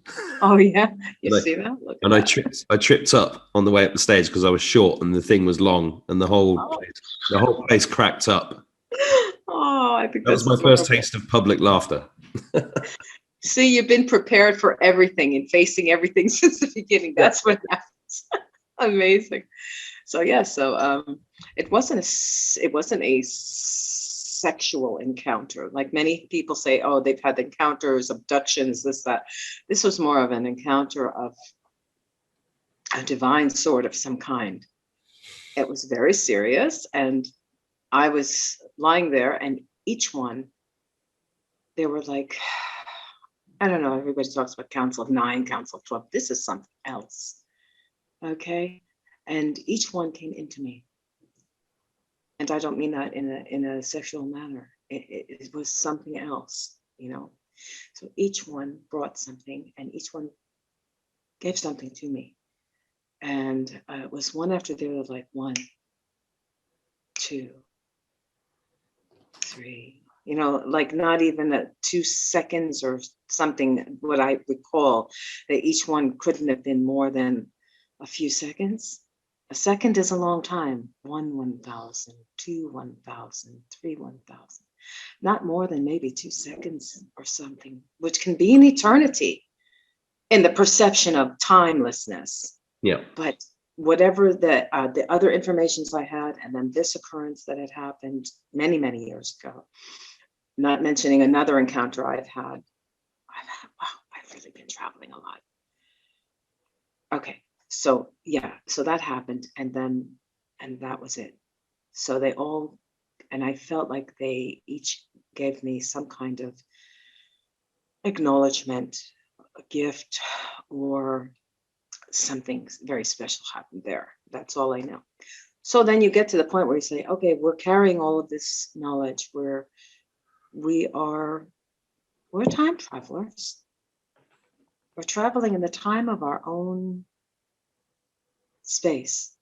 Oh yeah, you see that? Look at that. I tripped up on the way up the stage because I was short and the thing was long, and the whole place cracked up. Oh, I think that was my first taste of public laughter. See, you've been prepared for everything and facing everything since the beginning. That's what happens. Amazing. So yeah, it wasn't a sexual encounter like many people say. Oh, they've had encounters, abductions, this, that. This was more of an encounter of a divine sort of some kind. It was very serious, and I was lying there, and each one, they were like, I don't know, everybody talks about Council of 9, Council of 12. This is something else. Okay. And each one came into me. And I don't mean that in a sexual manner. It was something else, So each one brought something, and each one gave something to me. And it was one after the other, like 1, 2, 3. Like not even 2 seconds or something, what I recall, that each one couldn't have been more than a few seconds. A second is a long time. 1, 1,000, 2, 1,000, 3, 1,000. not more than maybe 2 seconds or something, which can be an eternity in the perception of timelessness. Yeah. But whatever the other informations I had, and then this occurrence that had happened many, many years ago, not mentioning another encounter I've had, wow, I've really been traveling a lot. Okay, so yeah, so that happened, and that was it. So they all, and I felt like they each gave me some kind of acknowledgement, a gift, or something very special happened there. That's all I know. So then you get to the point where you say, okay, we're carrying all of this knowledge. We're time travelers. We're traveling in the time of our own space,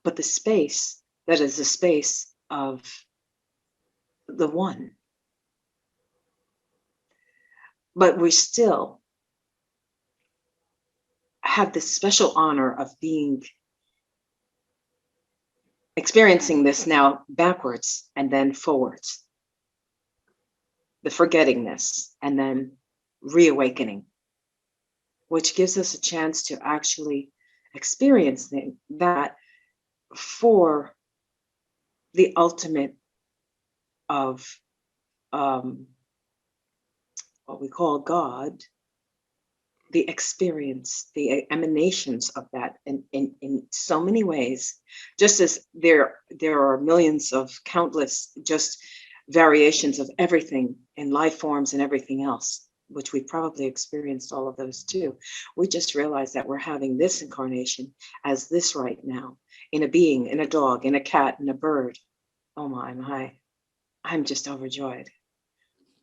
but the space that is the space of the one. But we still have this special honor of experiencing this now backwards and then forwards. The forgettingness and then reawakening, which gives us a chance to actually experience that for the ultimate of what we call God, the experience, the emanations of that in so many ways, just as there are millions of countless just variations of everything in life forms and everything else, which we probably experienced all of those too. We just realized that we're having this incarnation as this right now, in a being, in a dog, in a cat, in a bird. Oh my, I'm just overjoyed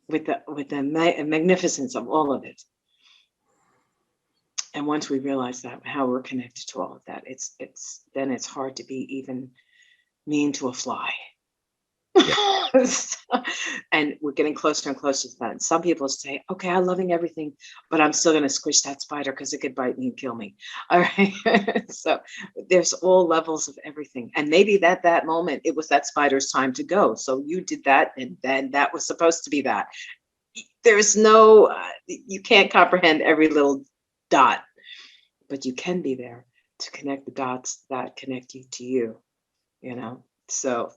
with the magnificence of all of it. And once we realize that, how we're connected to all of that, then it's hard to be even mean to a fly. Yeah. And we're getting closer and closer to that. And some people say, okay, I'm loving everything, but I'm still going to squish that spider because it could bite me and kill me. All right. So there's all levels of everything. And maybe that moment, it was that spider's time to go. So you did that, and then that was supposed to be that. There's no, you can't comprehend every little dot, but you can be there to connect the dots that connect you to you, So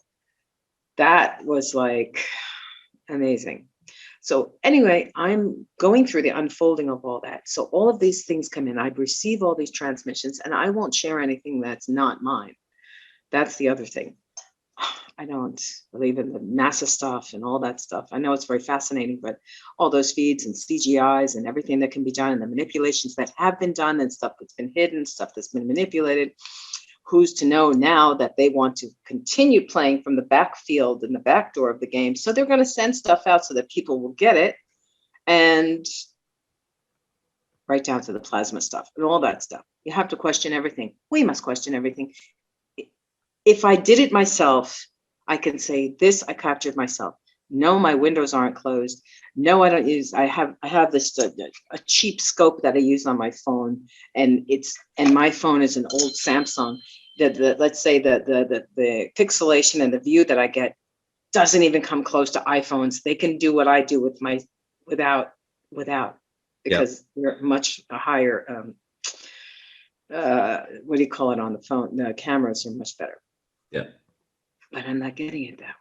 that was like amazing. So anyway, I'm going through the unfolding of all that. So all of these things come in. I receive all these transmissions, and I won't share anything that's not mine. That's the other thing. I don't believe in the NASA stuff and all that stuff. I know it's very fascinating, but all those feeds and CGIs and everything that can be done, and the manipulations that have been done, and stuff that's been hidden, stuff that's been manipulated, who's to know now that they want to continue playing from the backfield and the back door of the game. So they're going to send stuff out so that people will get it, and right down to the plasma stuff and all that stuff. You have to question everything. We must question everything. If I did it myself, I can say this, I captured myself. No, my windows aren't closed. No, I don't use, I have this a cheap scope that I use on my phone, and my phone is an old Samsung. Let's say the pixelation and the view that I get doesn't even come close to iPhones. They can do what I do with without, because they're much higher, what do you call it on the phone? The cameras are much better. Yeah. But I'm not getting it that way.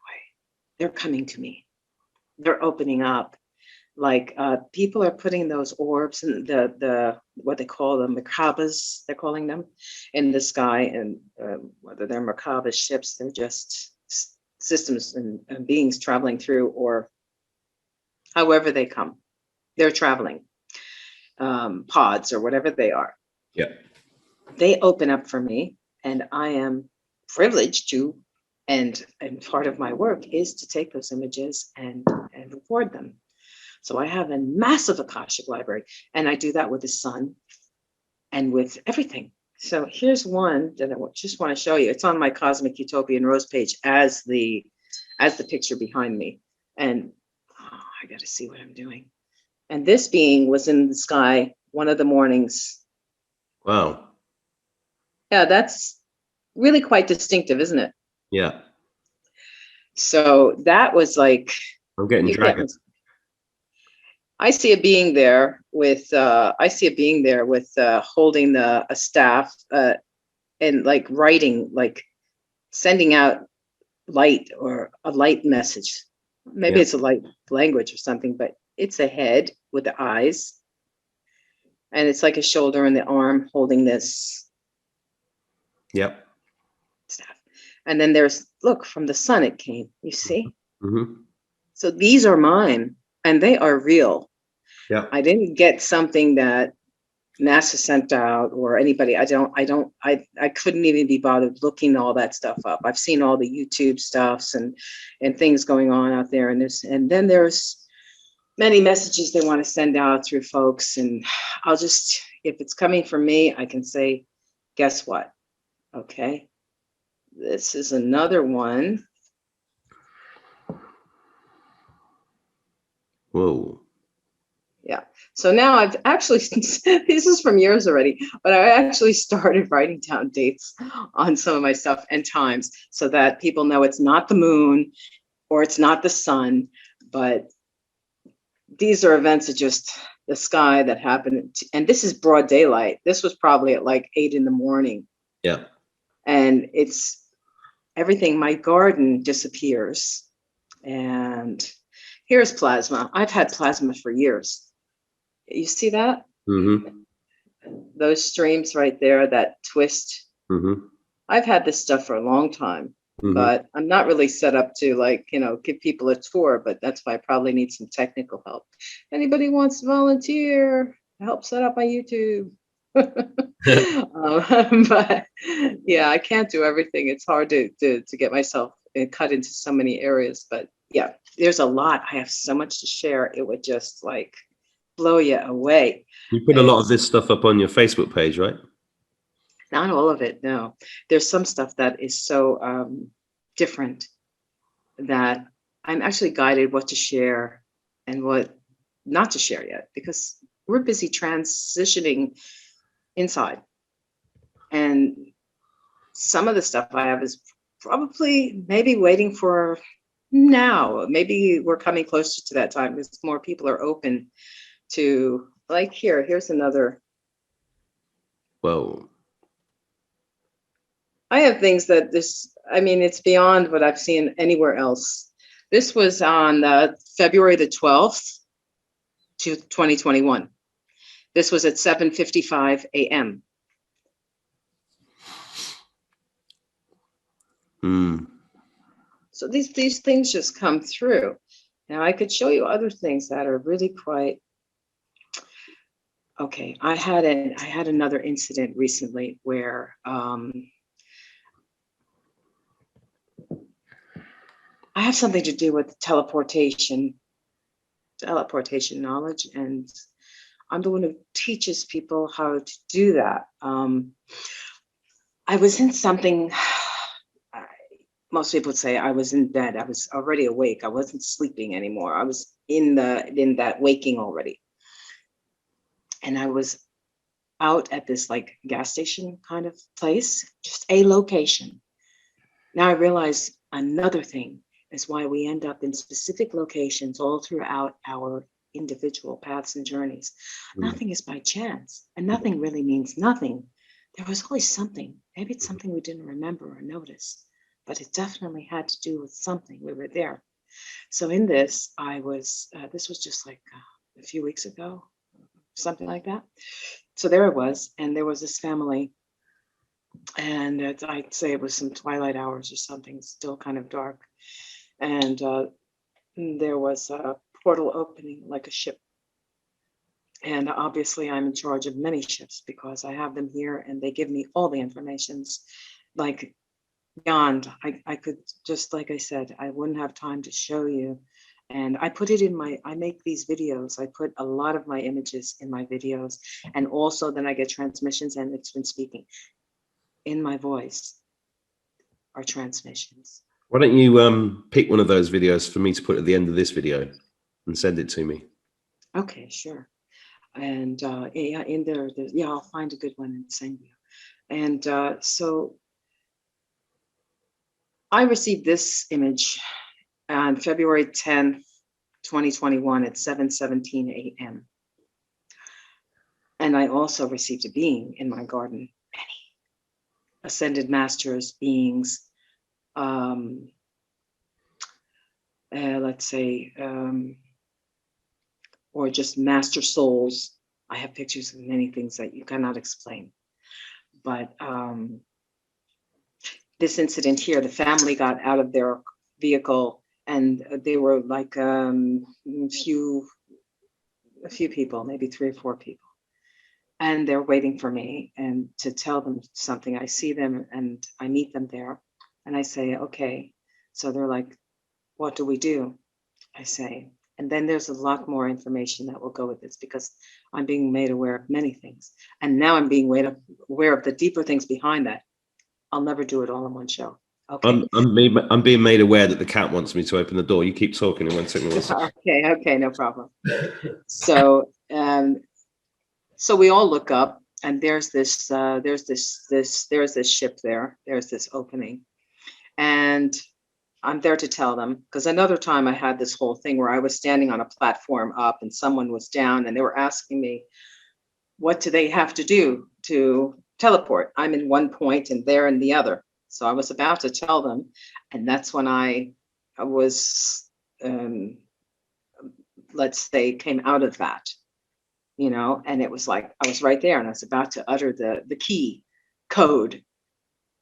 They're coming to me. They're opening up. Like people are putting those orbs in the what they call them, Merkabas, they're calling them, in the sky. And whether they're Merkaba ships, they're just systems and beings traveling through, or however they come. They're traveling pods or whatever they are. Yeah. They open up for me, and I am privileged to, and part of my work is to take those images and record them. So I have a massive Akashic library, and I do that with the sun and with everything. So here's one that I just want to show you. It's on my Cosmic Utopian Rose page as the picture behind me. And I got to see what I'm doing. And this being was in the sky one of the mornings. Wow. Yeah, that's really quite distinctive, isn't it? Yeah. So that was like I'm getting You get me. dragons. I see a being there with holding a staff and like writing, like sending out light or a light message. Maybe Yeah. it's a light language or something, but it's a head with the eyes, and it's like a shoulder and the arm holding this Yep. staff. And then there's, look, from the sun it came, you see? Mm-hmm. So these are mine and they are real. Yeah. I didn't get something that NASA sent out or anybody. I couldn't even be bothered looking all that stuff up. I've seen all the YouTube stuffs and things going on out there. And then there's many messages they want to send out through folks. And I'll just, if it's coming from me, I can say, guess what? Okay. This is another one. Whoa. Yeah. So now I've actually, this is from years already, but I actually started writing down dates on some of my stuff and times so that people know it's not the moon or it's not the sun, but these are events of just the sky that happened. And this is broad daylight. This was probably at like 8 a.m. Yeah. And it's everything. My garden disappears. And here's plasma. I've had plasma for years. You see that? Mm-hmm. Those streams right there, that twist. Mm-hmm. I've had this stuff for a long time, Mm-hmm. but I'm not really set up to like, give people a tour, but that's why I probably need some technical help. Anybody wants to volunteer, help set up my YouTube. But yeah, I can't do everything. It's hard to get myself cut into so many areas, but yeah, there's a lot. I have so much to share. It would just like blow you away. You put a lot of this stuff up on your Facebook page, right? Not all of it, no. There's some stuff that is so different that I'm actually guided what to share and what not to share yet, because we're busy transitioning inside. And some of the stuff I have is probably maybe waiting for now. Maybe we're coming closer to that time because more people are open to, like, here's another. Whoa. I have things that it's beyond what I've seen anywhere else. This was on February the 12th, 2021. This was at 7:55 a.m. So these things just come through. Now I could show you other things that are really quite okay. I had another incident recently where I have something to do with teleportation knowledge, and I'm the one who teaches people how to do that. I was in something. Most people would say I was in bed. I was already awake. I wasn't sleeping anymore. I was in that waking already, and I was out at this like gas station kind of place, just a location. Now I realize another thing is why we end up in specific locations all throughout our individual paths and journeys. Nothing is by chance, and nothing really means nothing. There was always something. Maybe it's something we didn't remember or notice, but it definitely had to do with something. We were there. So in this, this was just like a few weeks ago, something like that. So there it was, and there was this family, and I'd say it was some twilight hours or something, still kind of dark. And there was a portal opening like a ship. And obviously I'm in charge of many ships because I have them here and they give me all the informations, like beyond. I could, just like I said, I wouldn't have time to show you. And I put it in I make these videos. I put a lot of my images in my videos. And also then I get transmissions, and it's been speaking in my voice are transmissions. Why don't you pick one of those videos for me to put at the end of this video and send it to me? Okay, sure. And yeah, in there, yeah, I'll find a good one and send you. And so I received this image on February 10th 2021 at 7:17 a.m. And I also received a being in my garden, many ascended masters, beings, let's say, or just master souls. I have pictures of many things that you cannot explain. But this incident here, the family got out of their vehicle, and they were like a few people, maybe 3 or 4 people. And they're waiting for me and to tell them something. I see them and I meet them there. And I say, okay. So they're like, what do we do? I say, and then there's a lot more information that will go with this, because I'm being made aware of many things. And now I'm being made aware of the deeper things behind that. I'll never do it all in one show. Okay. I'm being made aware that the cat wants me to open the door. You keep talking in 1 second. Okay, no problem. So so we all look up, and there's this ship there. There's this opening, and I'm there to tell them, because another time I had this whole thing where I was standing on a platform up and someone was down, and they were asking me, what do they have to do to teleport? I'm in one point and they're in the other. So I was about to tell them, and that's when I was, let's say, came out of that, and it was like I was right there, and I was about to utter the key code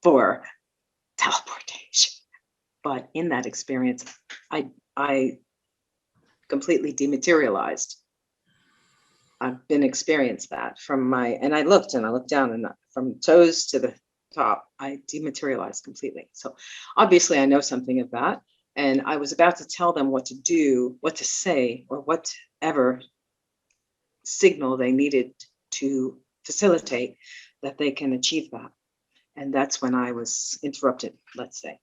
for teleportation. But in that experience, I completely dematerialized. I've been experienced that and I looked down, and from toes to the top, I dematerialized completely. So obviously I know something of that. And I was about to tell them what to do, what to say, or whatever signal they needed to facilitate that they can achieve that. And that's when I was interrupted, let's say.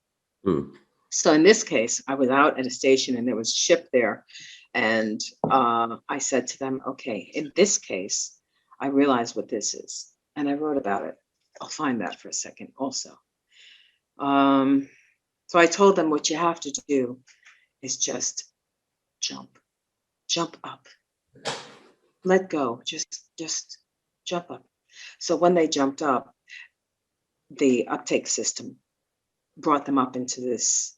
So in this case, I was out at a station and there was a ship there. And I said to them, okay, in this case, I realize what this is. And I wrote about it. I'll find that for a second also. So I told them what you have to do is just jump up, let go, just jump up. So when they jumped up, the uptake system brought them up into this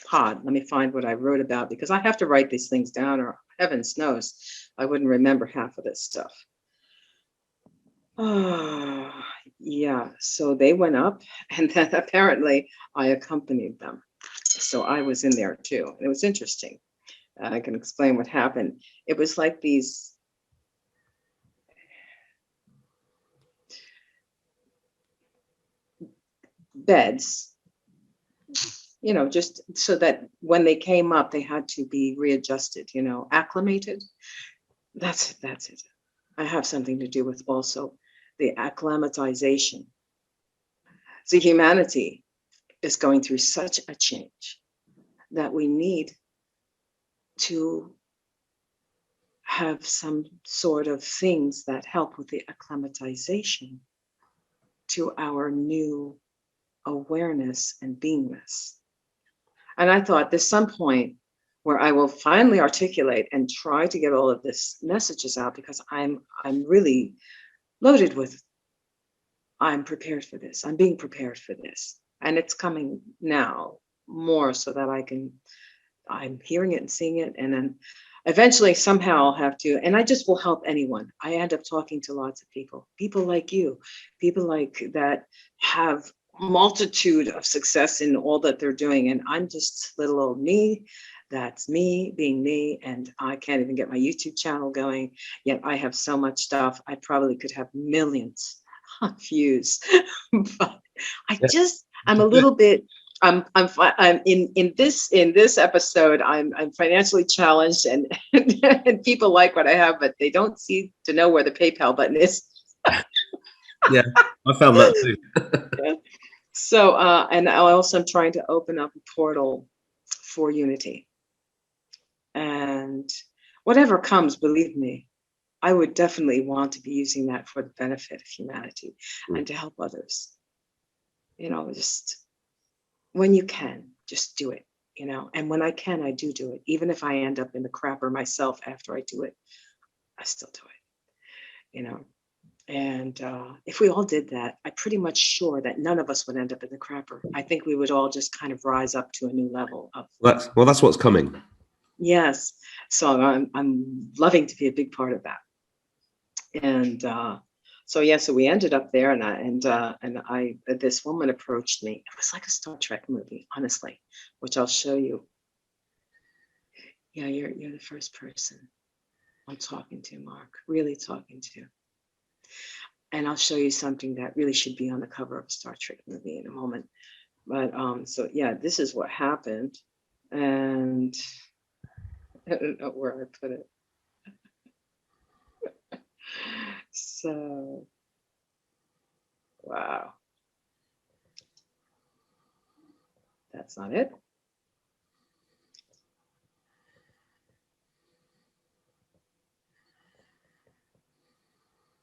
pod. Let me find what I wrote about, because I have to write these things down, or heavens knows I wouldn't remember half of this stuff. Yeah, so they went up, and then apparently I accompanied them. So I was in there too. It was interesting. I can explain what happened. It was like these beds, just so that when they came up, they had to be readjusted, acclimated. That's it. I have something to do with also the acclimatization. So humanity is going through such a change that we need to have some sort of things that help with the acclimatization to our new awareness and beingness. And I thought there's some point where I will finally articulate and try to get all of this messages out, because I'm really loaded with, I'm prepared for this. I'm being prepared for this. And it's coming now more so that I'm hearing it and seeing it. And then eventually somehow I'll have to, and I just will help anyone. I end up talking to lots of people like you, people like that have multitude of success in all that they're doing. And I'm just little old me. That's me being me. And I can't even get my YouTube channel going, yet I have so much stuff. I probably could have millions of views, but I'm a little bit, I'm in this episode, I'm financially challenged, and and people like what I have, but they don't seem to know where the PayPal button is. Yeah, I found that too. Yeah. So, and I also am trying to open up a portal for unity. And whatever comes, believe me, I would definitely want to be using that for the benefit of humanity and to help others. Just when you can, just do it. you know, and when I can, I do it. Even if I end up in the crapper myself after I do it, I still do it, you know. And if we all did that, I'm pretty much sure that none of us would end up in the crapper. I think we would all just kind of rise up to a new level of. Well, that's what's coming. Yes. So I'm loving to be a big part of that. And so yeah, so we ended up there, and I this woman approached me. It was like a Star Trek movie, honestly, which I'll show you. Yeah, you're the first person I'm talking to, Mark. Really talking to. And I'll show you something that really should be on the cover of a Star Trek movie in a moment. But so yeah, this is what happened, and I don't know where I put it. So wow, that's not it.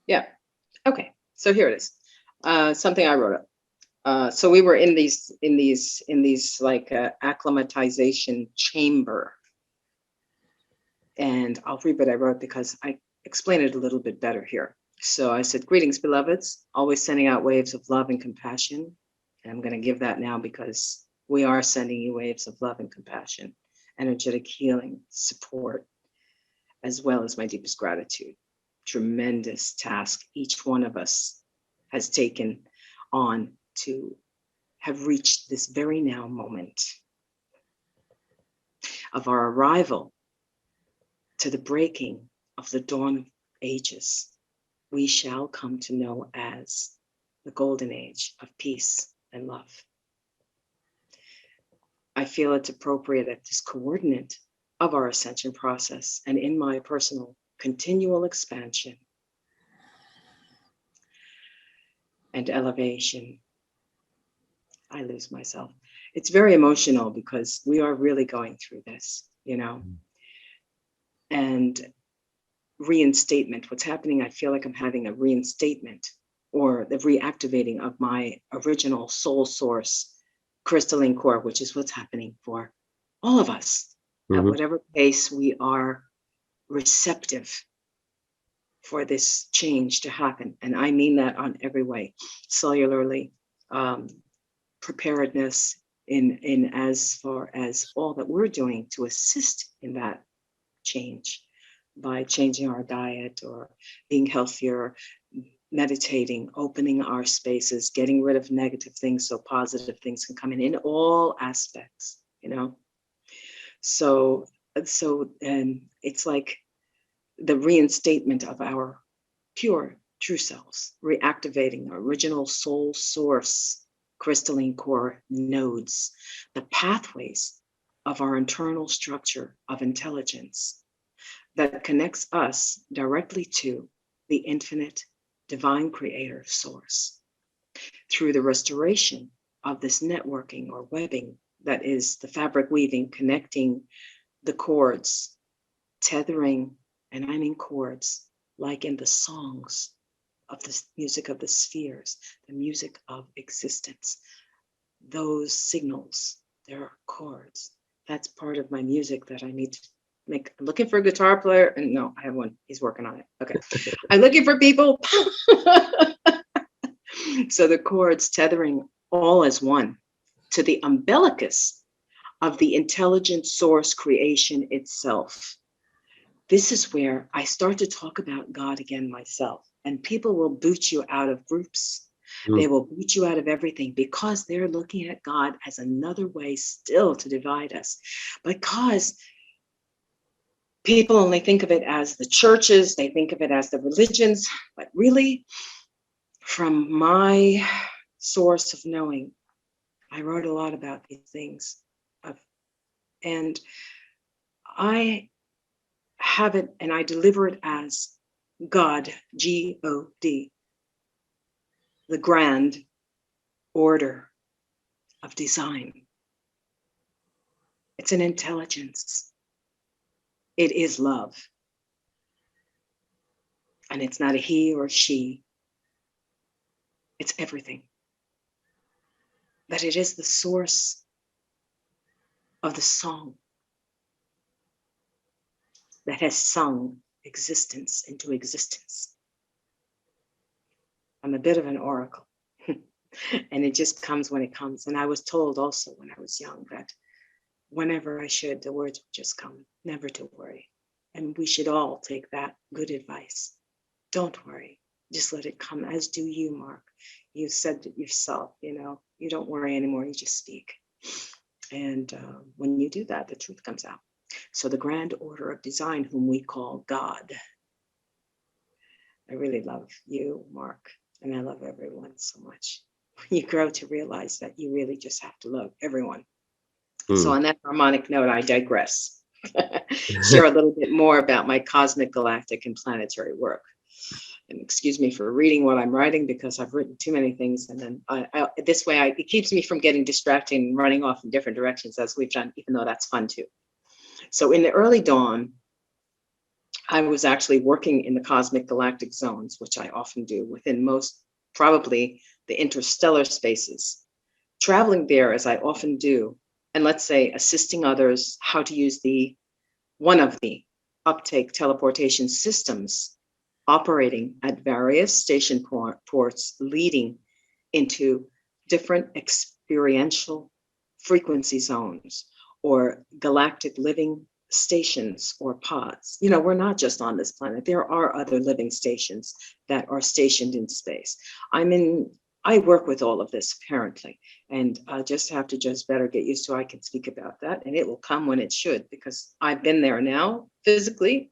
Yeah. Okay. So here it is. Something I wrote up. So we were in these like acclimatization chamber, and I'll read what I wrote because I explain it a little bit better here. So I said, "Greetings, beloveds. Always sending out waves of love and compassion." And I'm going to give that now because we are sending you waves of love and compassion, energetic healing, support, as well as my deepest gratitude. Tremendous task each one of us has taken on to have reached this very now moment of our arrival to the breaking of the dawn of ages. We shall come to know as the golden age of peace and love. I feel it's appropriate at this coordinate of our ascension process and in my personal continual expansion and elevation. I lose myself. It's very emotional because we are really going through this, you know. And reinstatement, what's happening, I feel like I'm having a reinstatement or the reactivating of my original soul source crystalline core, which is what's happening for all of us. At whatever pace we are receptive for this change to happen. And I mean that on every way, cellularly, preparedness in as far as all that we're doing to assist in that change by changing our diet or being healthier, meditating, opening our spaces, getting rid of negative things so positive things can come in all aspects, you know. So and it's like the reinstatement of our pure true selves, reactivating the original soul source crystalline core nodes, the pathways of our internal structure of intelligence that connects us directly to the infinite divine creator source. Through the restoration of this networking or webbing that is the fabric weaving, connecting the cords, tethering, and I mean chords, like in the songs of the music of the spheres, the music of existence. Those signals, there are chords. That's part of my music that I need to make. I'm looking for a guitar player, and no, I have one. He's working on it. Okay. I'm looking for people. So the chords tethering all as one to the umbilicus of the intelligent source creation itself. This is where I start to talk about God again myself, and people will boot you out of groups. They will boot you out of everything because they're looking at God as another way still to divide us. Because people only think of it as the churches, they think of it as the religions, but really, from my source of knowing, I wrote a lot about these things. And I have it and I deliver it as God, G-O-D, the grand order of design. It's an intelligence. It is love. And it's not a he or she. It's everything. But it is the source of the song that has sung existence into existence. I'm a bit of an oracle. And it just comes when it comes. And I was told also when I was young that whenever I should, the words would just come, never to worry. And we should all take that good advice. Don't worry, just let it come, as do you, Mark. You said it yourself, you don't worry anymore, you just speak. And when you do that, the truth comes out. So the grand order of design, whom we call God. I really love you, Mark, and I love everyone so much. You grow to realize that you really just have to love everyone. So on that harmonic note, I digress. Share a little bit more about my cosmic, galactic, and planetary work. And excuse me for reading what I'm writing, because I've written too many things. And then this way, it keeps me from getting distracted and running off in different directions, as we've done, even though that's fun too. So in the early dawn, I was actually working in the cosmic galactic zones, which I often do within most, probably the interstellar spaces. Traveling there, as I often do, and let's say assisting others how to use one of the uptake teleportation systems operating at various station ports leading into different experiential frequency zones or galactic living stations or pods. We're not just on this planet. There are other living stations that are stationed in space. I work with all of this apparently, and I just have to better get used to. I can speak about that, and it will come when it should, because I've been there now, physically,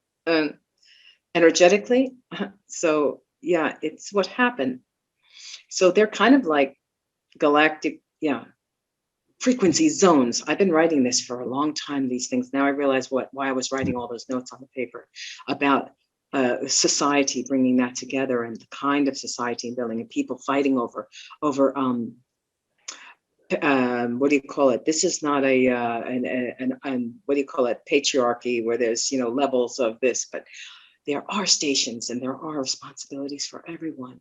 energetically. So yeah, it's what happened. So they're kind of like galactic, frequency zones. I've been writing this for a long time, these things. Now I realize why I was writing all those notes on the paper about society, bringing that together, and the kind of society and building, and people fighting over what do you call it? This is not what do you call it? Patriarchy, where there's levels of this, but there are stations and there are responsibilities for everyone.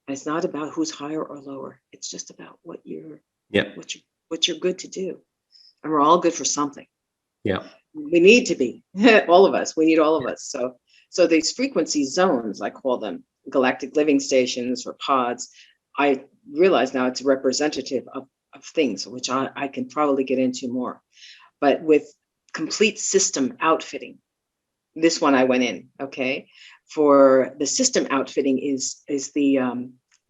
And it's not about who's higher or lower. It's just about what you're good to do. And we're all good for something. Yeah. We need to be, all of us. We need all of us. So these frequency zones, I call them galactic living stations or pods. I realize now it's representative of things, which I can probably get into more. But with complete system outfitting, this one I went in, okay? For the system outfitting is the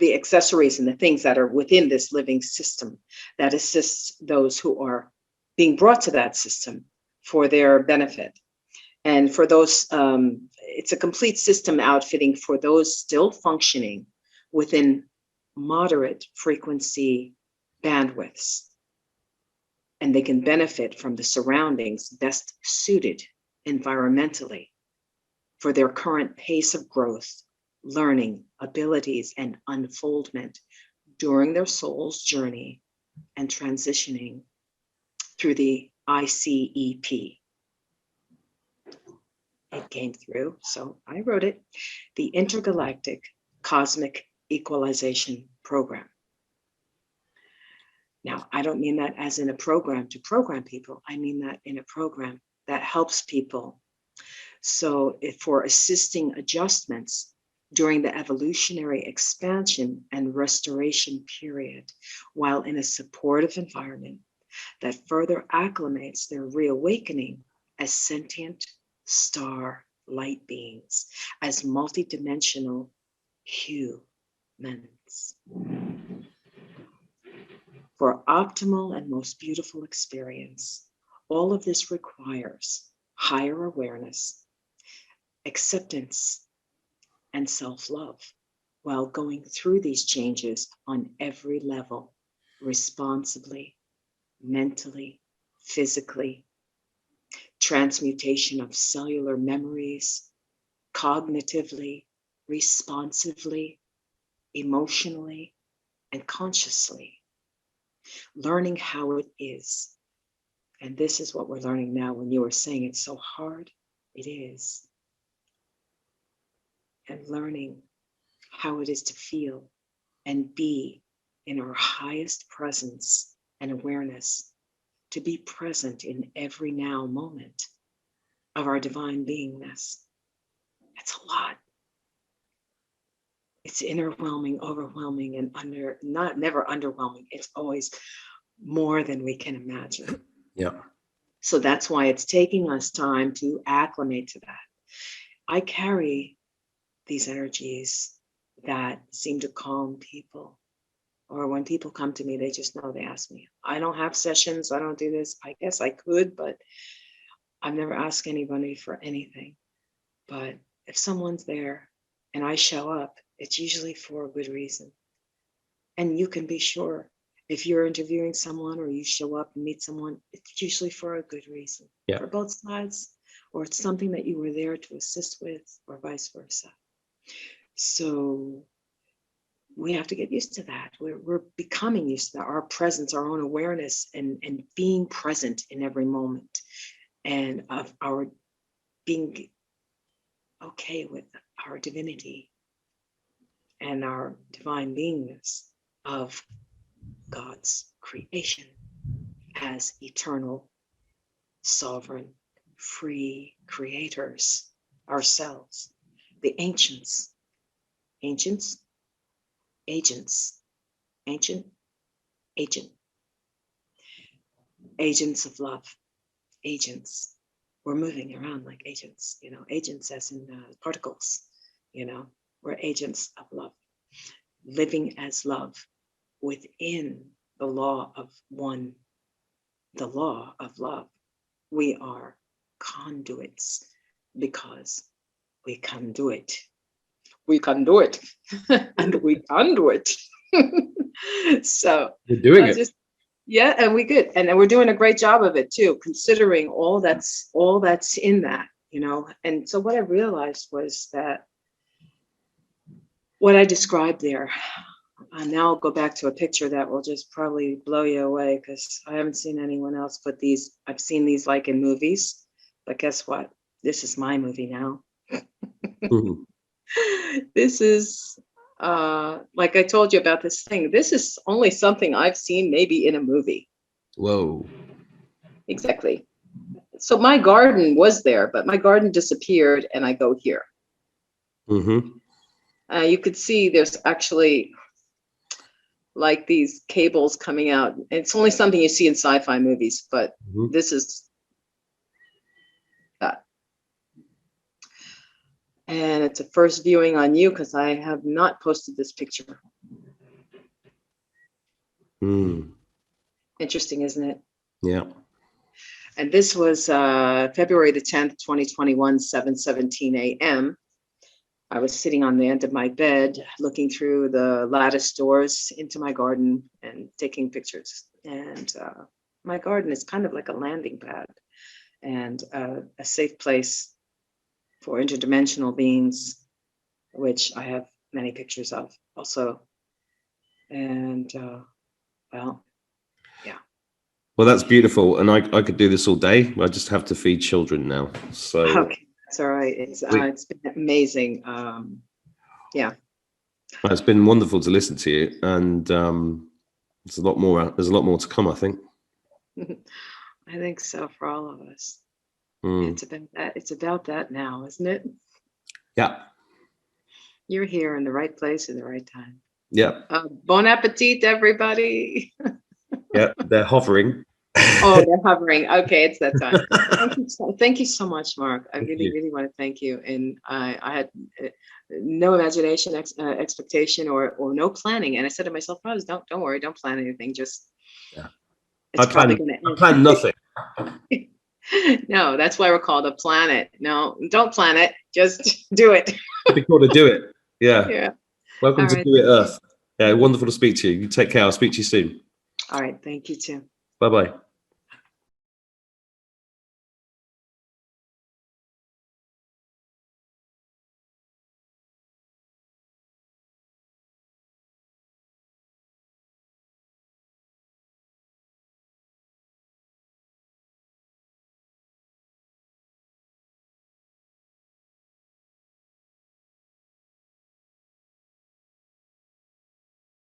accessories and the things that are within this living system that assists those who are being brought to that system for their benefit. And for those, it's a complete system outfitting for those still functioning within moderate frequency bandwidths. And they can benefit from the surroundings best suited environmentally for their current pace of growth, learning, abilities, and unfoldment during their soul's journey and transitioning through the ICEP. It came through, so I wrote it, the Intergalactic Cosmic Equalization Program. Now, I don't mean that as in a program to program people. I mean that in a program that helps people. So for assisting adjustments during the evolutionary expansion and restoration period, while in a supportive environment that further acclimates their reawakening as sentient star light beings, as multidimensional humans. For optimal and most beautiful experience, all of this requires higher awareness, acceptance, and self-love, while going through these changes on every level, responsibly, mentally, physically, transmutation of cellular memories, cognitively, responsively, emotionally, and consciously, learning how it is. And this is what we're learning now. When you were saying it's so hard, it is. And learning how it is to feel and be in our highest presence and awareness to be present in every now moment of our divine beingness. It's a lot. It's overwhelming, and never underwhelming. It's always more than we can imagine. Yeah. So that's why it's taking us time to acclimate to that. I carry these energies that seem to calm people. Or when people come to me, they just know, they ask me. I don't have sessions. I don't do this. I guess I could, but I've never asked anybody for anything. But if someone's there and I show up, it's usually for a good reason. And you can be sure, if you're interviewing someone or you show up and meet someone, it's usually for a good reason, for both sides, or it's something that you were there to assist with, or vice versa. So we have to get used to that. We're becoming used to that, our presence, our own awareness, and being present in every moment, and of our being okay with our divinity and our divine beingness of God's creation as eternal, sovereign, free creators ourselves, the agents, agent, agents of love, agents. We're moving around like agents, agents as in particles, we're agents of love, living as love within the law of one, the law of love. We are conduits because we can do it. We can do it. And we can do it. So we're doing it. Yeah, and we good. And we're doing a great job of it too, considering all that's in that, And so what I realized was that what I described there, and now I'll go back to a picture that will just probably blow you away, because I haven't seen anyone else put these. I've seen these like in movies, but guess what? This is my movie now. Mm-hmm. This is, like I told you about this thing, this is only something I've seen maybe in a movie. Whoa. Exactly. So my garden was there, but my garden disappeared, and I go here. Mm-hmm. You could see there's actually like these cables coming out. It's only something you see in sci-fi movies, but this is that. And it's a first viewing on you because I have not posted this picture. Interesting, isn't it? Yeah. And this was February the 10th, 2021, 7:17 a.m. I was sitting on the end of my bed, looking through the lattice doors into my garden and taking pictures. And my garden is kind of like a landing pad and a safe place for interdimensional beings, which I have many pictures of also. And well, yeah. Well, that's beautiful. And I could do this all day. I just have to feed children now. So okay, that's all right. It's been amazing. Yeah. Well, it's been wonderful to listen to you. And there's a lot more to come, I think. I think so, for all of us. It's about that. It's about that now, isn't it? Yeah. You're here in the right place in the right time. Yeah. Bon appetit, everybody. Yeah, they're hovering. Oh, they're hovering. Okay, it's that time. Thank you so much, Mark. I really want to thank you. And I had no imagination, expectation, or no planning. And I said to myself, Rose, don't worry, don't plan anything. Just I plan nothing. No, that's why we're called a planet. No, don't plan it. Just do it. It'd be cool to do it. Yeah. Yeah. Welcome to Do It Earth. Yeah, wonderful to speak to you. You take care. I'll speak to you soon. All right. Thank you too. Bye-bye.